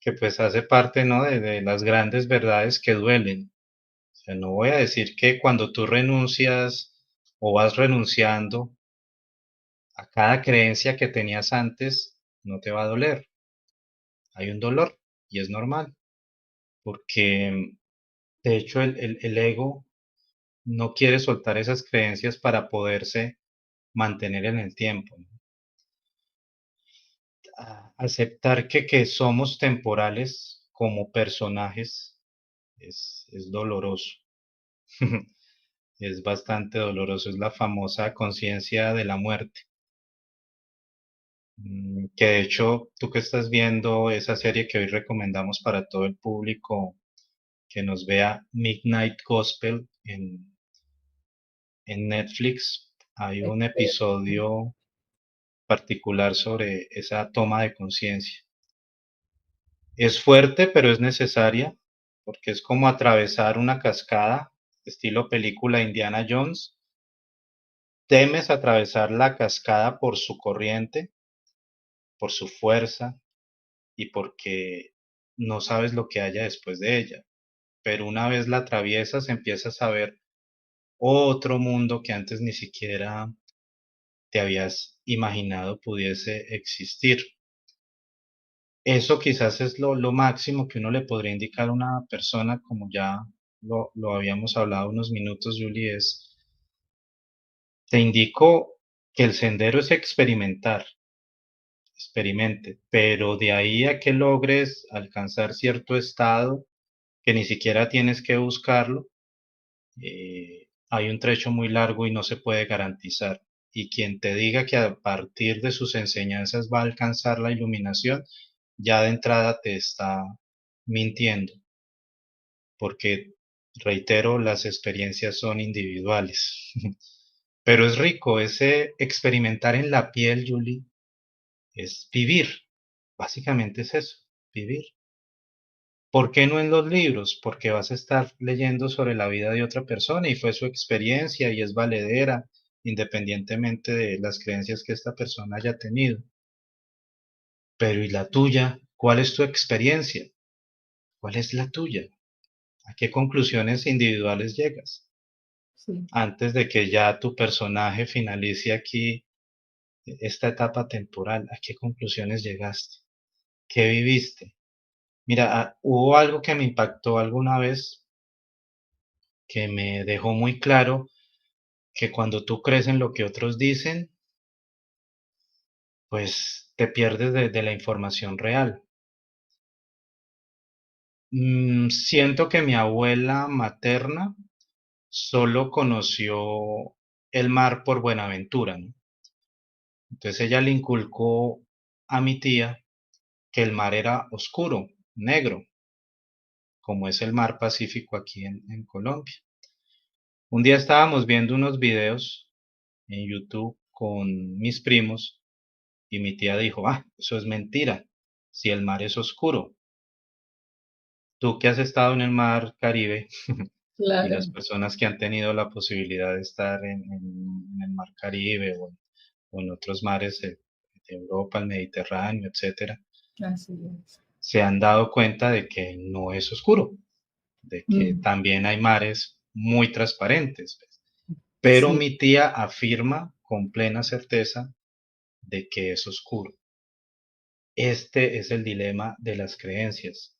Que pues hace parte, ¿no? De las grandes verdades que duelen. O sea, no voy a decir que cuando tú renuncias o vas renunciando a cada creencia que tenías antes, no te va a doler. Hay un dolor y es normal, porque de hecho el ego no quiere soltar esas creencias para poderse mantener en el tiempo, ¿no? Aceptar que somos temporales como personajes es doloroso. Es bastante doloroso, es la famosa conciencia de la muerte. Que de hecho, tú que estás viendo esa serie que hoy recomendamos para todo el público que nos vea, Midnight Gospel en Netflix, hay un episodio particular sobre esa toma de conciencia. Es fuerte, pero es necesaria, porque es como atravesar una cascada, estilo película Indiana Jones. Temes atravesar la cascada por su corriente, por su fuerza y porque no sabes lo que haya después de ella. Pero una vez la atraviesas, empiezas a ver otro mundo que antes ni siquiera te habías imaginado pudiese existir. Eso quizás es lo máximo que uno le podría indicar a una persona, como ya lo habíamos hablado unos minutos, Julie, es, te indico que el sendero es experimentar, experimente, pero de ahí a que logres alcanzar cierto estado, que ni siquiera tienes que buscarlo, hay un trecho muy largo y no se puede garantizar. Y quien te diga que a partir de sus enseñanzas va a alcanzar la iluminación, ya de entrada te está mintiendo, porque, reitero, las experiencias son individuales. Pero es rico ese experimentar en la piel, Julie, es vivir. Básicamente es eso, vivir. ¿Por qué no en los libros? Porque vas a estar leyendo sobre la vida de otra persona y fue su experiencia y es valedera, independientemente de las creencias que esta persona haya tenido. Pero ¿y la tuya? ¿Cuál es tu experiencia? ¿Cuál es la tuya? ¿A qué conclusiones individuales llegas? Sí, Antes de que ya tu personaje finalice aquí esta etapa temporal, ¿a qué conclusiones llegaste? ¿Qué viviste? Mira, hubo algo que me impactó alguna vez que me dejó muy claro que cuando tú crees en lo que otros dicen, pues te pierdes de la información real. Siento que mi abuela materna solo conoció el mar por Buenaventura, ¿no? Entonces ella le inculcó a mi tía que el mar era oscuro, negro, como es el mar Pacífico aquí en Colombia. Un día estábamos viendo unos videos en YouTube con mis primos y mi tía dijo, eso es mentira, si el mar es oscuro. Tú que has estado en el mar Caribe y Claro, las personas que han tenido la posibilidad de estar en el mar Caribe o en otros mares de Europa, el Mediterráneo, etcétera, así es. se han dado cuenta de que no es oscuro, de que Mm, también hay mares muy transparentes, pues. Pero sí, mi tía afirma con plena certeza de que es oscuro. Este es el dilema de las creencias,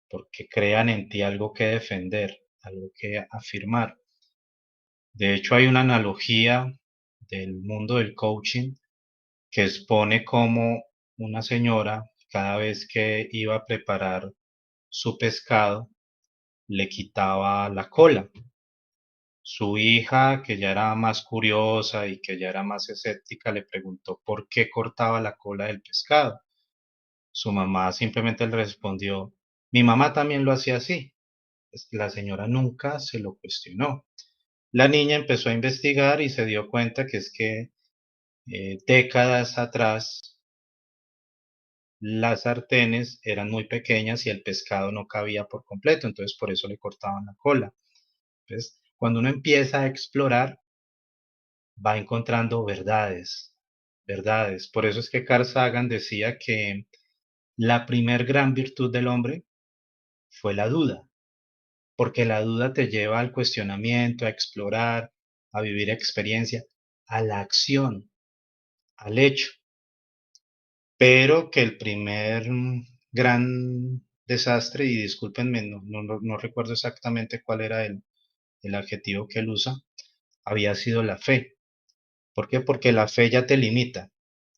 porque crean en ti algo que defender, algo que afirmar. De hecho, hay una analogía del mundo del coaching que expone cómo una señora, cada vez que iba a preparar su pescado, le quitaba la cola. Su hija, que ya era más curiosa y que ya era más escéptica, le preguntó por qué cortaba la cola del pescado. Su mamá simplemente le respondió, mi mamá también lo hacía así. La señora nunca se lo cuestionó. La niña empezó a investigar y se dio cuenta que es que décadas atrás las sartenes eran muy pequeñas y el pescado no cabía por completo, entonces por eso le cortaban la cola. Entonces, cuando uno empieza a explorar, va encontrando verdades, verdades. Por eso es que Carl Sagan decía que la primer gran virtud del hombre fue la duda, porque la duda te lleva al cuestionamiento, a explorar, a vivir experiencia, a la acción, al hecho. Pero que el primer gran desastre, y discúlpenme, no recuerdo exactamente cuál era el adjetivo que él usa, había sido la fe. ¿Por qué? Porque la fe ya te limita,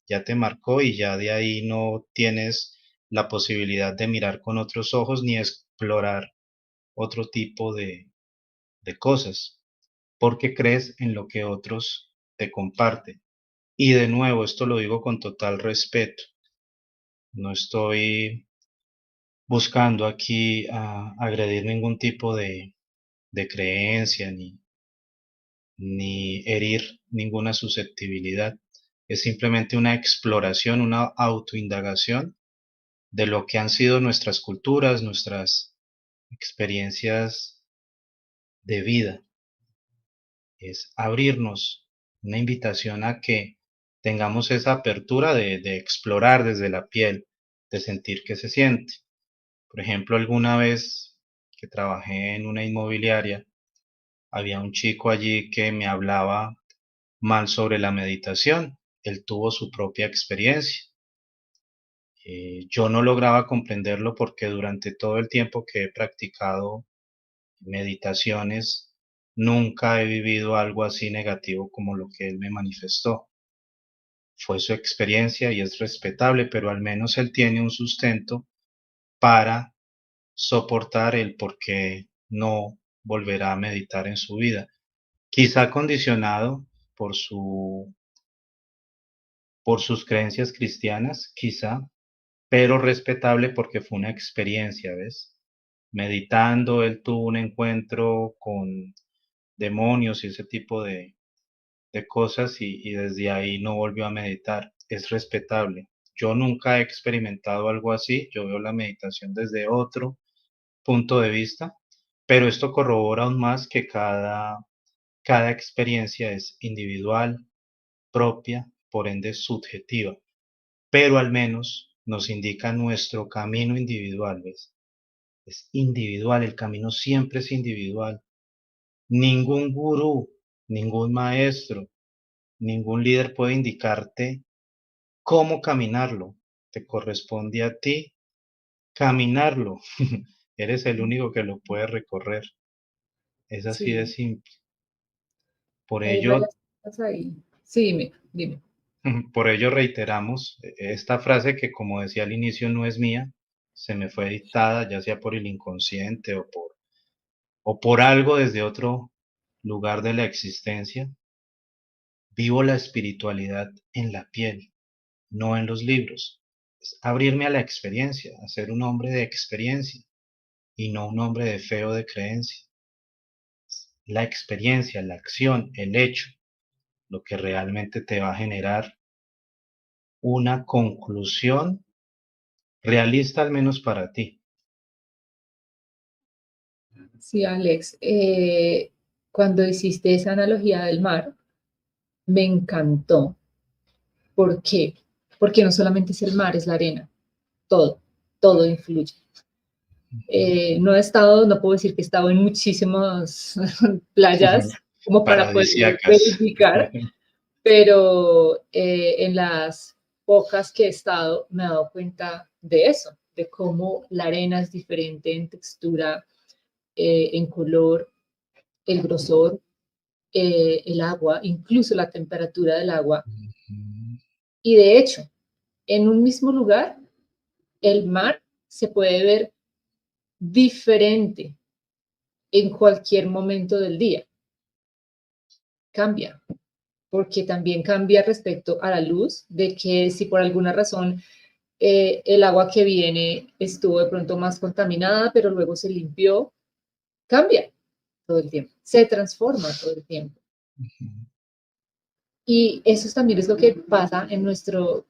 ya te marcó y ya de ahí no tienes la posibilidad de mirar con otros ojos ni explorar otro tipo de cosas, porque crees en lo que otros te comparten. Y de nuevo, esto lo digo con total respeto. No estoy buscando aquí agredir ningún tipo de creencia ni herir ninguna susceptibilidad. Es simplemente una exploración, una autoindagación de lo que han sido nuestras culturas, nuestras experiencias de vida. Es abrirnos, una invitación a que tengamos esa apertura de explorar desde la piel, de sentir qué se siente. Por ejemplo, alguna vez que trabajé en una inmobiliaria, había un chico allí que me hablaba mal sobre la meditación. Él tuvo su propia experiencia. Yo no lograba comprenderlo porque durante todo el tiempo que he practicado meditaciones, nunca he vivido algo así negativo como lo que él me manifestó. Fue su experiencia y es respetable, pero al menos él tiene un sustento para soportar el por qué no volverá a meditar en su vida. Quizá condicionado por por sus creencias cristianas, quizá, pero respetable porque fue una experiencia, ¿ves? Meditando, él tuvo un encuentro con demonios y ese tipo de cosas y desde ahí no volvió a meditar. Es respetable. Yo nunca he experimentado algo así, yo veo la meditación desde otro punto de vista, pero esto corrobora aún más que cada experiencia es individual, propia, por ende subjetiva, pero al menos nos indica nuestro camino individual, ¿ves? Es individual, el camino siempre es individual. Ningún gurú, ningún maestro, ningún líder puede indicarte cómo caminarlo. Te corresponde a ti caminarlo. Eres el único que lo puede recorrer. Es así de sí, simple. Por hay ello, varias cosas ahí. Sí, dime, dime. por ello reiteramos esta frase que, como decía al inicio, no es mía, se me fue dictada, ya sea por el inconsciente o por algo desde otro lugar de la existencia. Vivo la espiritualidad en la piel, no en los libros. Es abrirme a la experiencia, a ser un hombre de experiencia. y no un hombre de fe o de creencia. La experiencia, la acción, el hecho, lo que realmente te va a generar una conclusión realista, al menos para ti. Sí, Alex, cuando hiciste esa analogía del mar, me encantó. ¿Por qué? Porque no solamente es el mar, es la arena, todo, todo influye. No he estado, no puedo decir que he estado en muchísimas playas como para poder Paradisíacas. verificar, pero en las pocas que he estado me he dado cuenta de eso, de cómo la arena es diferente en textura, en color, el grosor, el agua, incluso la temperatura del agua. Y de hecho, en un mismo lugar, el mar se puede ver diferente en cualquier momento del día. Cambia, porque también cambia respecto a la luz, de que si por alguna razón el agua que viene estuvo de pronto más contaminada, pero luego se limpió, cambia todo el tiempo, se transforma todo el tiempo. Y eso también es lo que pasa en nuestro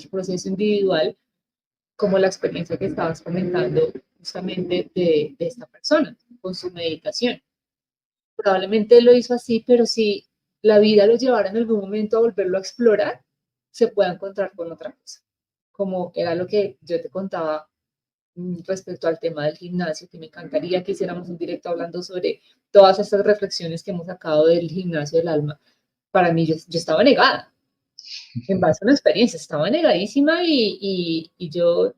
proceso individual, como la experiencia que estabas comentando justamente de esta persona con su meditación. Probablemente lo hizo así, pero si la vida lo llevara en algún momento a volverlo a explorar, se puede encontrar con otra cosa, como era lo que yo te contaba respecto al tema del gimnasio, que me encantaría que hiciéramos un directo hablando sobre todas estas reflexiones que hemos sacado del gimnasio del alma. Para mí, yo estaba negada, en base a una experiencia, estaba negadísima y yo,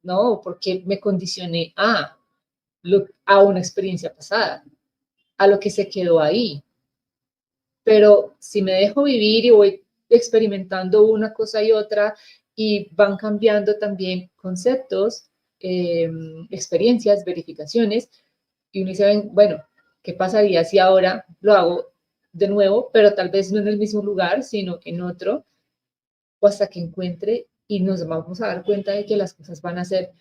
no, porque me condicioné a una experiencia pasada, a lo que se quedó ahí. Pero si me dejo vivir y voy experimentando una cosa y otra y van cambiando también conceptos, experiencias, verificaciones, y uno dice, bueno, ¿qué pasaría si ahora lo hago de nuevo, pero tal vez no en el mismo lugar, sino en otro, o hasta que encuentre y nos vamos a dar cuenta de que las cosas van a ser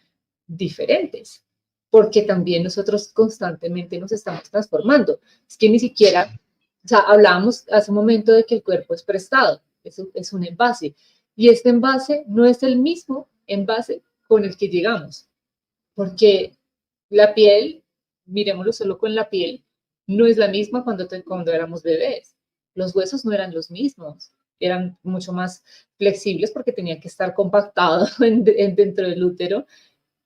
diferentes, porque también nosotros constantemente nos estamos transformando. Es que ni siquiera, o sea, hablábamos hace un momento de que el cuerpo es prestado, es un envase, y este envase no es el mismo envase con el que llegamos, porque la piel, miremoslo solo con la piel, no es la misma cuando éramos bebés. Los huesos no eran los mismos, eran mucho más flexibles porque tenían que estar compactados dentro del útero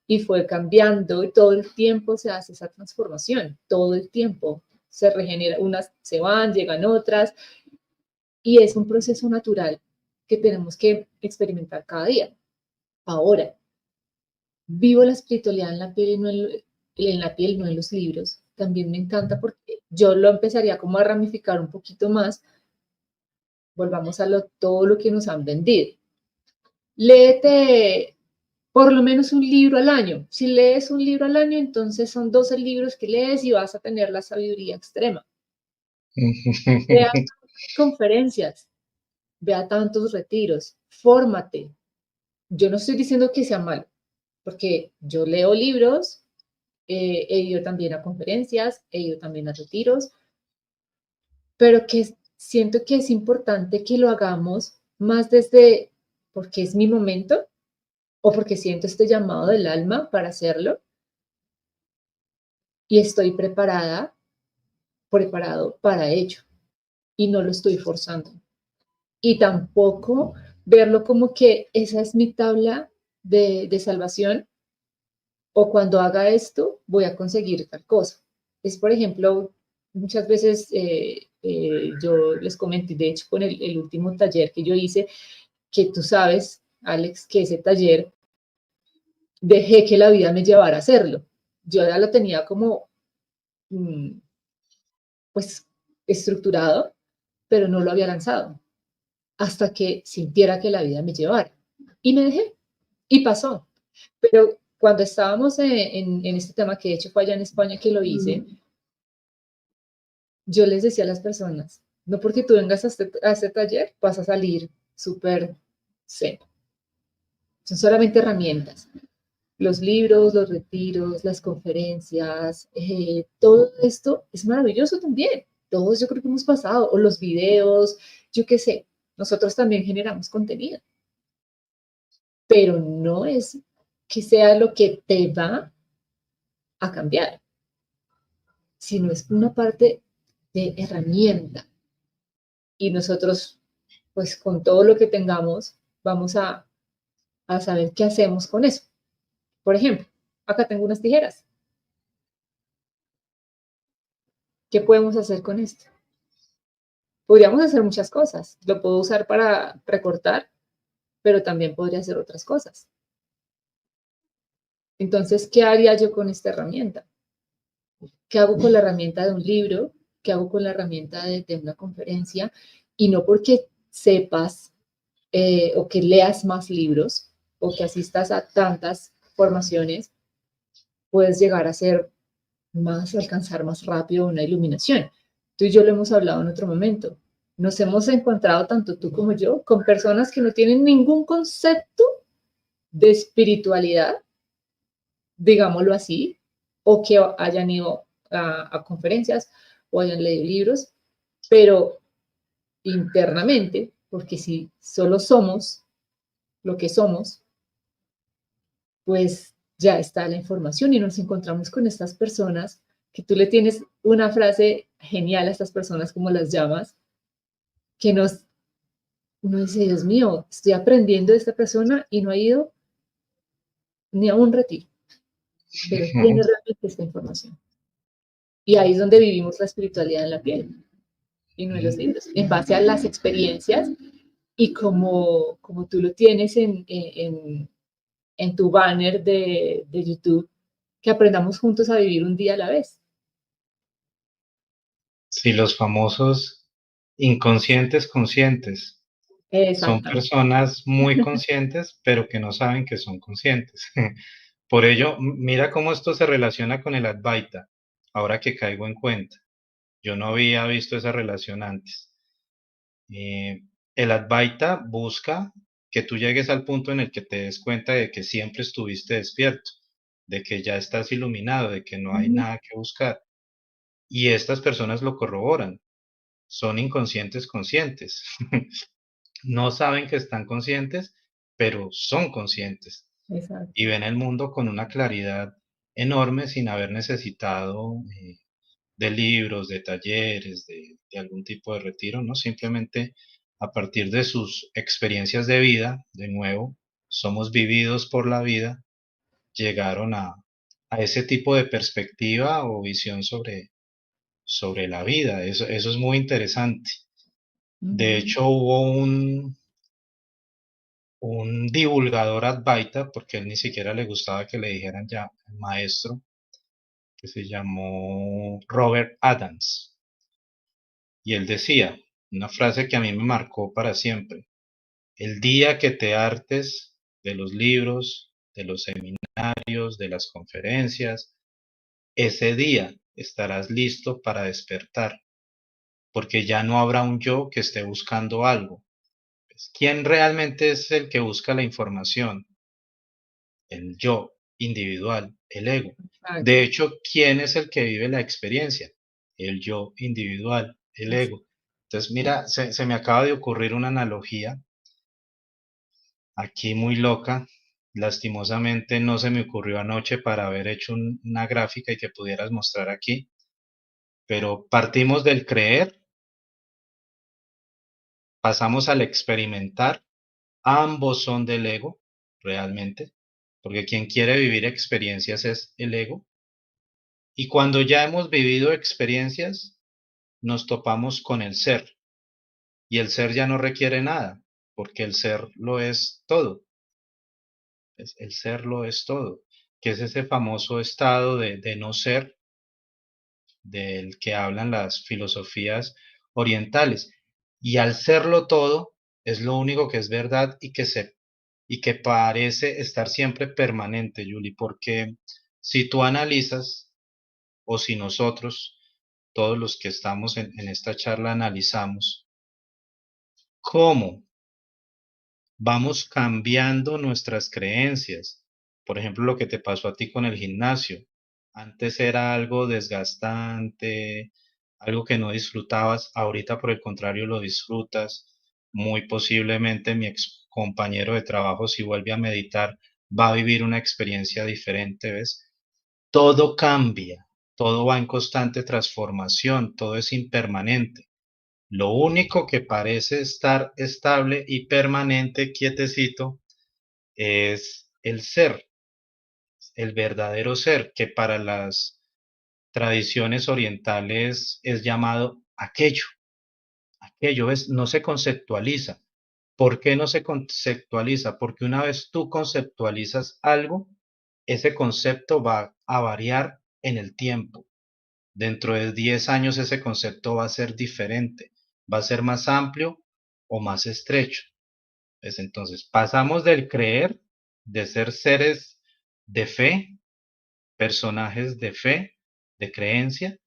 y fue cambiando y todo el tiempo se hace esa transformación, todo el tiempo se regenera, unas se van, llegan otras y es un proceso natural que tenemos que experimentar cada día. Ahora, vivo la espiritualidad en la piel y no en la piel, no en los libros. También me encanta porque yo lo empezaría como a ramificar un poquito más. Volvamos a todo lo que nos han vendido. Léete por lo menos un libro al año. Si lees un libro al año, entonces son 12 libros que lees y vas a tener la sabiduría extrema. Vea conferencias, vea tantos retiros, fórmate. Yo no estoy diciendo que sea malo, porque yo leo libros, he ido también a conferencias, he ido también a retiros, pero que siento que es importante que lo hagamos más desde porque es mi momento o porque siento este llamado del alma para hacerlo y estoy preparado para ello y no lo estoy forzando. Y tampoco verlo como que esa es mi tabla de salvación o cuando haga esto voy a conseguir tal cosa. Es, por ejemplo, muchas veces yo les comenté, de hecho, con el último taller que yo hice, que tú sabes, Alex, que ese taller dejé que la vida me llevara a hacerlo. Yo ya lo tenía como, pues, estructurado, pero no lo había lanzado hasta que sintiera que la vida me llevara. Y me dejé, y pasó. Pero cuando estábamos en este tema, que de hecho fue allá en España que lo hice, yo les decía a las personas, no porque tú vengas a este taller vas a salir súper zen. Son solamente herramientas. Los libros, los retiros, las conferencias, todo esto es maravilloso también. Todos yo creo que hemos pasado, o los videos, yo qué sé, nosotros también generamos contenido, pero no es que sea lo que te va a cambiar, sino es una parte de herramienta. Y nosotros, pues con todo lo que tengamos, vamos a saber qué hacemos con eso. Por ejemplo, acá tengo unas tijeras. ¿Qué podemos hacer con esto? Podríamos hacer muchas cosas. Lo puedo usar para recortar, pero también podría hacer otras cosas. Entonces, ¿qué haría yo con esta herramienta? ¿Qué hago con la herramienta de un libro? ¿Qué hago con la herramienta de una conferencia? Y no porque sepas o que leas más libros o que asistas a tantas formaciones, puedes llegar a ser más, alcanzar más rápido una iluminación. Tú y yo lo hemos hablado en otro momento. Nos hemos encontrado, tanto tú como yo, con personas que no tienen ningún concepto de espiritualidad, digámoslo así, o que hayan ido a conferencias o hayan leído libros, pero internamente, porque si solo somos lo que somos, pues ya está la información y nos encontramos con estas personas que tú le tienes una frase genial a estas personas, como las llamas, que uno dice, Dios mío, estoy aprendiendo de esta persona y no ha ido ni a un retiro, pero tiene realmente esta información. Y ahí es donde vivimos la espiritualidad en la piel y no en los libros, en base a las experiencias y como tú lo tienes en tu banner de YouTube, que aprendamos juntos a vivir un día a la vez. Sí, los famosos inconscientes conscientes. Son Exactamente. personas muy conscientes, pero que no saben que son conscientes. Por ello, mira cómo esto se relaciona con el Advaita, ahora que caigo en cuenta. Yo no había visto esa relación antes. Eh, el Advaita busca que tú llegues al punto en el que te des cuenta de que siempre estuviste despierto, de que ya estás iluminado, de que no hay Ujú. nada que buscar. Y estas personas lo corroboran, son inconscientes conscientes. No saben que están conscientes, pero son conscientes y Exacto. ven el mundo con una claridad enorme sin haber necesitado de libros, de talleres, de algún tipo de retiro, ¿no? Simplemente a partir de sus experiencias de vida, de nuevo, somos vividos por la vida, llegaron a ese tipo de perspectiva o visión sobre la vida. Eso es muy interesante. De Ujú. hecho, hubo un divulgador Advaita, porque a él ni siquiera le gustaba que le dijeran ya maestro, que se llamó Robert Adams. Y él decía, una frase que a mí me marcó para siempre: el día que te hartes de los libros, de los seminarios, de las conferencias, ese día estarás listo para despertar, porque ya no habrá un yo que esté buscando algo. Pues, ¿quién realmente es el que busca la información? El yo individual, el ego. De Exacto. hecho, ¿quién es el que vive la experiencia? El yo individual, el Es- ego. Entonces, mira, se me acaba de ocurrir una analogía aquí muy loca. Lastimosamente no se me ocurrió anoche para haber hecho una gráfica y que pudieras mostrar aquí, pero partimos del creer, pasamos al experimentar, ambos son del ego, realmente, porque quien quiere vivir experiencias es el ego. Y cuando ya hemos vivido experiencias, nos topamos con el ser. Y el ser ya no requiere nada, porque el ser lo es todo. El ser lo es todo, que es ese famoso estado de no ser del que hablan las filosofías orientales. Y al serlo todo, es lo único que es verdad y que parece estar siempre permanente, Yuli, porque si tú analizas, o si nosotros, todos los que estamos en esta charla, analizamos cómo vamos cambiando nuestras creencias, Por ejemplo, lo que te pasó a ti con el gimnasio. Antes era algo desgastante, algo que no disfrutabas, ahorita por el contrario lo disfrutas. Muy posiblemente mi ex compañero de trabajo, si vuelve a meditar, va a vivir una experiencia diferente, ¿ves? Todo cambia, todo va en constante transformación, todo es impermanente. Lo único que parece estar estable y permanente, quietecito, es el ser, el verdadero ser, que para las tradiciones orientales es llamado aquello. Aquello es, no se conceptualiza. ¿Por qué no se conceptualiza? Porque una vez tú conceptualizas algo, ese concepto va a variar en el tiempo. Dentro de 10 años ese concepto va a ser diferente, va a ser más amplio o más estrecho. Pues entonces pasamos del creer, de ser seres de fe, personajes de fe, de creencia,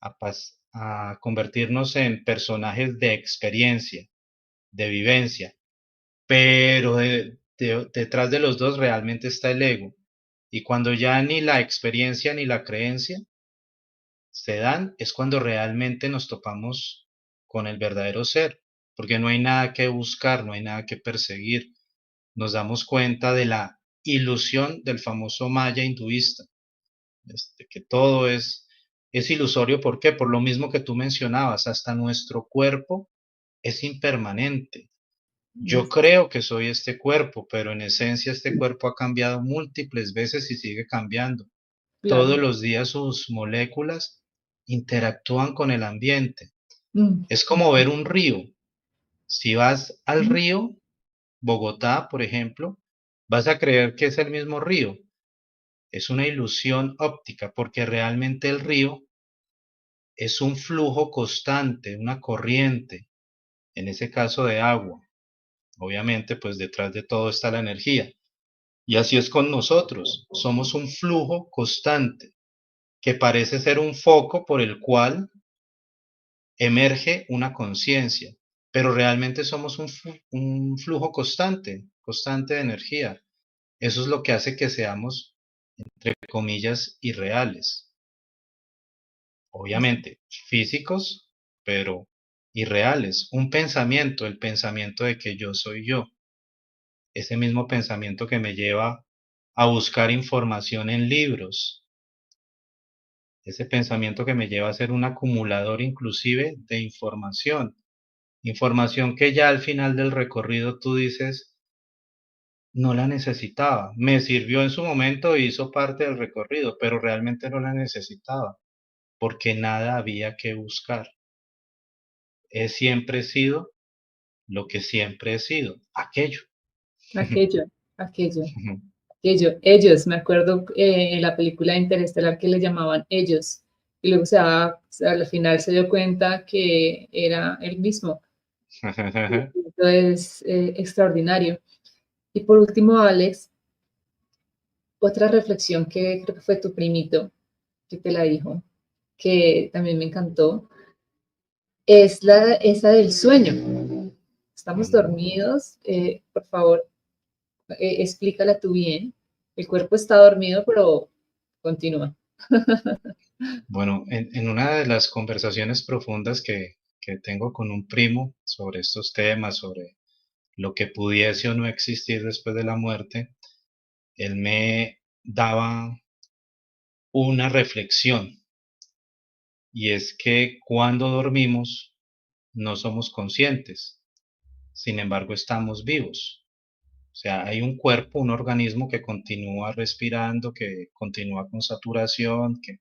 a convertirnos en personajes de experiencia, de vivencia, pero detrás de los dos realmente está el ego. Y cuando ya ni la experiencia ni la creencia se dan, es cuando realmente nos topamos con el verdadero ser, porque no hay nada que buscar, no hay nada que perseguir. Nos damos cuenta de la ilusión del famoso maya hinduista, que todo es ilusorio. ¿Por qué? Por lo mismo que tú mencionabas, hasta nuestro cuerpo es impermanente. Yo Es creo que soy este cuerpo, pero en esencia este cuerpo ha cambiado múltiples veces y sigue cambiando. Todos claro. los días sus moléculas interactúan con el ambiente. Mm, Es como ver un río. Si vas al mm, río, Bogotá, por ejemplo, vas a creer que es el mismo río. Es una ilusión óptica porque realmente el río es un flujo constante, una corriente, en ese caso de agua. Obviamente, pues detrás de todo está la energía. Y así es con nosotros. Somos un flujo constante que parece ser un foco por el cual emerge una conciencia, pero realmente somos un flujo constante, constante de energía. Eso es lo que hace que seamos, entre comillas, irreales. Obviamente físicos, pero irreales. Un pensamiento, el pensamiento de que yo soy yo, ese mismo pensamiento que me lleva a buscar información en libros, ese pensamiento que me lleva a ser un acumulador inclusive de información, información que ya al final del recorrido tú dices, no la necesitaba, me sirvió en su momento y hizo parte del recorrido, pero realmente no la necesitaba, porque nada había que buscar. He siempre sido lo que siempre he sido, aquello. aquello, aquello, aquello. Ellos, me acuerdo en la película Interestelar que le llamaban ellos. Y luego al final se dio cuenta que era él mismo. Esto es extraordinario. Y por último, Alex, otra reflexión que creo que fue tu primito que te la dijo, que también me encantó, es esa del sueño. Estamos dormidos, por favor, explícala tú bien. El cuerpo está dormido, pero continúa. Bueno, en una de las conversaciones profundas que tengo con un primo sobre estos temas, sobre lo que pudiese o no existir después de la muerte, él me daba una reflexión, y es que cuando dormimos no somos conscientes, sin embargo estamos vivos. O sea, hay un cuerpo, un organismo que continúa respirando, que continúa con saturación, que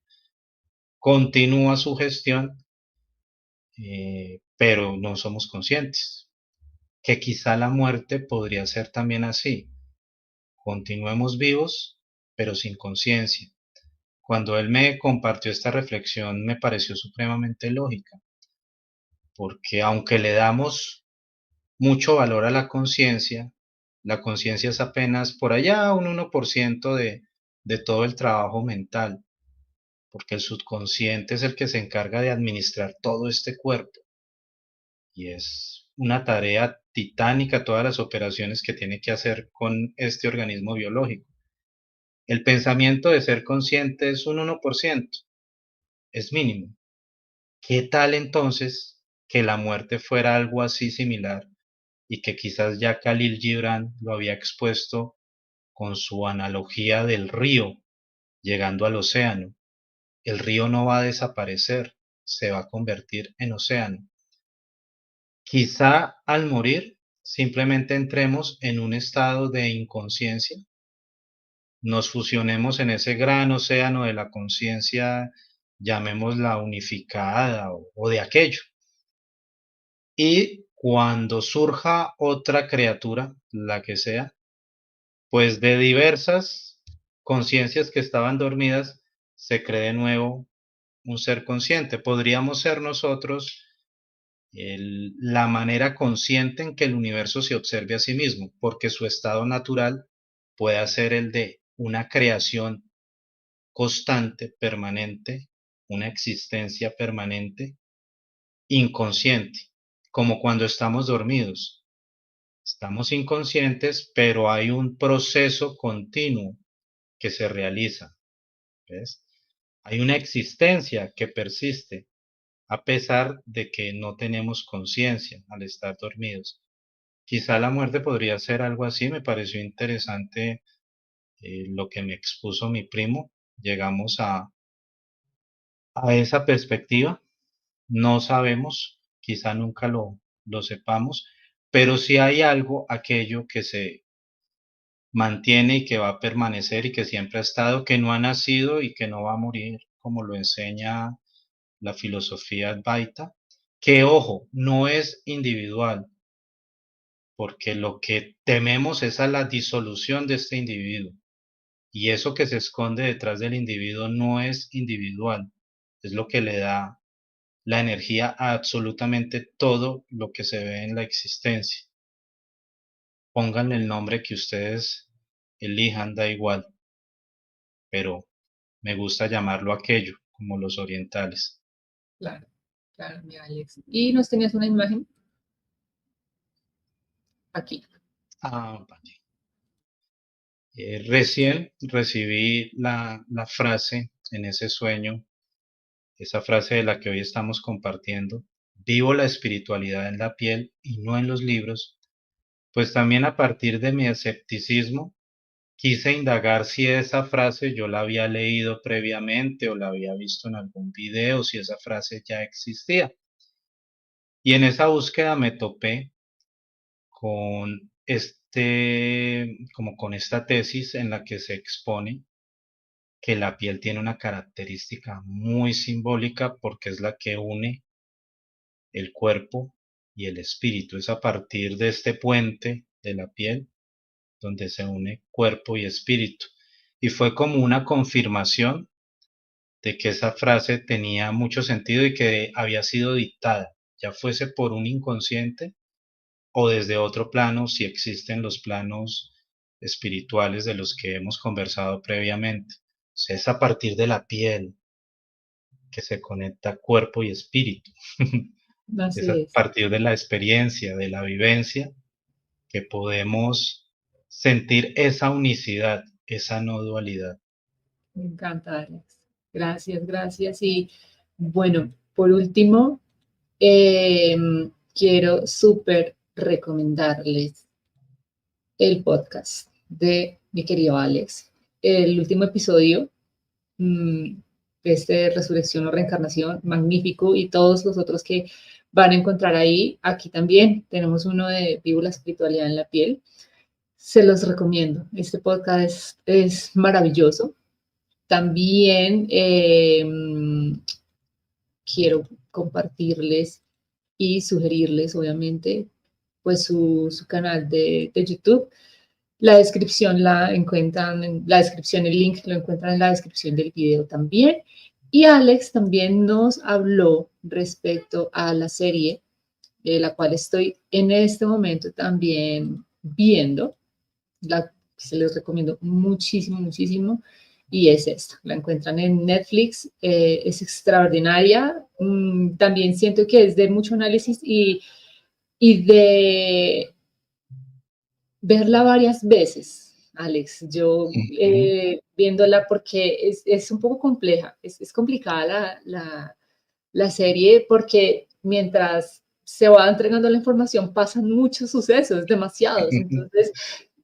continúa su gestión, pero no somos conscientes. Que quizá la muerte podría ser también así. Continuemos vivos, pero sin conciencia. Cuando él me compartió esta reflexión me pareció supremamente lógica, porque aunque le damos mucho valor a la conciencia es apenas por allá un 1% de todo el trabajo mental, porque el subconsciente es el que se encarga de administrar todo este cuerpo y es una tarea titánica todas las operaciones que tiene que hacer con este organismo biológico. El pensamiento de ser consciente es un 1%, es mínimo. ¿Qué tal entonces que la muerte fuera algo así similar y que quizás ya Khalil Gibran lo había expuesto con su analogía del río llegando al océano? El río no va a desaparecer, se va a convertir en océano. Quizá al morir simplemente entremos en un estado de inconsciencia, nos fusionemos en ese gran océano de la conciencia, llamémosla unificada o de aquello. Y cuando surja otra criatura, la que sea, pues de diversas conciencias que estaban dormidas, se cree de nuevo un ser consciente. Podríamos ser nosotros la manera consciente en que el universo se observe a sí mismo, porque su estado natural puede ser el de una creación constante, permanente, una existencia permanente, inconsciente, como cuando estamos dormidos. Estamos inconscientes, pero hay un proceso continuo que se realiza, ¿ves? Hay una existencia que persiste a pesar de que no tenemos conciencia al estar dormidos. Quizá la muerte podría ser algo así, me pareció interesante lo que me expuso mi primo. Llegamos a esa perspectiva, no sabemos, quizá nunca lo sepamos, pero sí hay algo, aquello que se mantiene y que va a permanecer y que siempre ha estado, que no ha nacido y que no va a morir, como lo enseña la filosofía Advaita, que ojo, no es individual, porque lo que tememos es a la disolución de este individuo, y eso que se esconde detrás del individuo no es individual, es lo que le da la energía a absolutamente todo lo que se ve en la existencia. Pónganle el nombre que ustedes elijan, da igual, pero me gusta llamarlo aquello, como los orientales. Claro, claro, mi Alex. ¿Y nos tenías una imagen? Aquí. Ah, vale. Recién recibí la frase en ese sueño, esa frase de la que hoy estamos compartiendo: vivo la espiritualidad en la piel y no en los libros. Pues también a partir de mi escepticismo quise indagar si esa frase yo la había leído previamente o la había visto en algún video, si esa frase ya existía. Y en esa búsqueda me topé con como con esta tesis en la que se expone que la piel tiene una característica muy simbólica porque es la que une el cuerpo y el espíritu. Es a partir de este puente de la piel donde se une cuerpo y espíritu. Y fue como una confirmación de que esa frase tenía mucho sentido y que había sido dictada, ya fuese por un inconsciente o desde otro plano, si existen los planos espirituales de los que hemos conversado previamente. O sea, es a partir de la piel que se conecta cuerpo y espíritu. Es a Así es. partir de la experiencia, de la vivencia, que podemos sentir esa unicidad, esa no dualidad. Me encanta, Alex. Gracias, gracias. Y bueno, por último, eh, quiero súper recomendarles el podcast de mi querido Alex. El último episodio, mmm, este de Resurrección o Reencarnación, magnífico, y todos los otros que van a encontrar ahí. Aquí también tenemos uno de Vivo la Espiritualidad en la Piel. Se los recomiendo. Este podcast es maravilloso. También quiero compartirles y sugerirles, obviamente, pues su canal de YouTube. La descripción la encuentran en la descripción, el link lo encuentran en la descripción del video también. Y Alex también nos habló respecto a la serie, de la cual estoy en este momento también viendo, la se les recomiendo muchísimo, muchísimo, y es esta. La encuentran en Netflix, es extraordinaria. También siento que es de mucho análisis y de verla varias veces, Alex. Yo Ujú. viéndola porque es un poco compleja, es complicada la serie porque mientras se va entregando la información pasan muchos sucesos, demasiados. Entonces,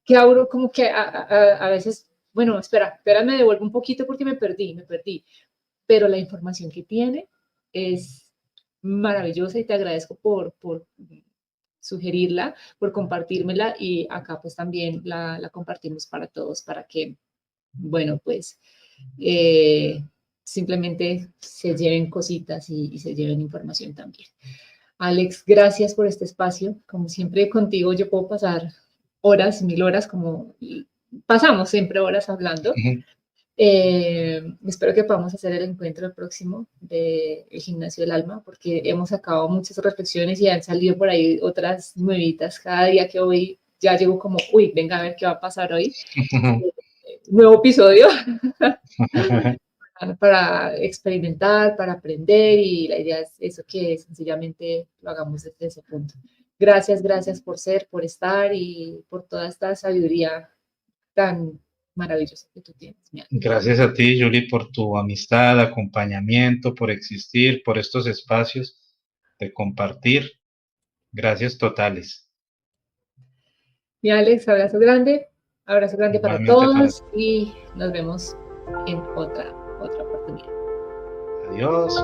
que abro como que a veces, bueno, espera, me devuelvo un poquito porque me perdí. Pero la información que tiene es maravillosa y te agradezco por sugerirla, por compartírmela y acá pues también la compartimos para todos, para que, bueno, pues eh, simplemente se lleven cositas y se lleven información también. Alex, gracias por este espacio. Como siempre contigo yo puedo pasar horas, 1000 horas, como pasamos siempre horas hablando. Espero que podamos hacer el encuentro el próximo del Gimnasio del Alma, porque hemos sacado muchas reflexiones y han salido por ahí otras nuevitas. Cada día que voy ya llego como, uy, venga a ver qué va a pasar hoy. Nuevo episodio para experimentar, para aprender y la idea es eso, que sencillamente lo hagamos desde ese punto. Gracias, gracias por ser, por estar y por toda esta sabiduría tan maravillosa que tú tienes, mi Alex. Gracias a ti, Julie, por tu amistad, acompañamiento, por existir, por estos espacios de compartir. Gracias totales. Mi Alex, abrazo grande para Igualmente para todos ti. y nos vemos en otra oportunidad. Adiós.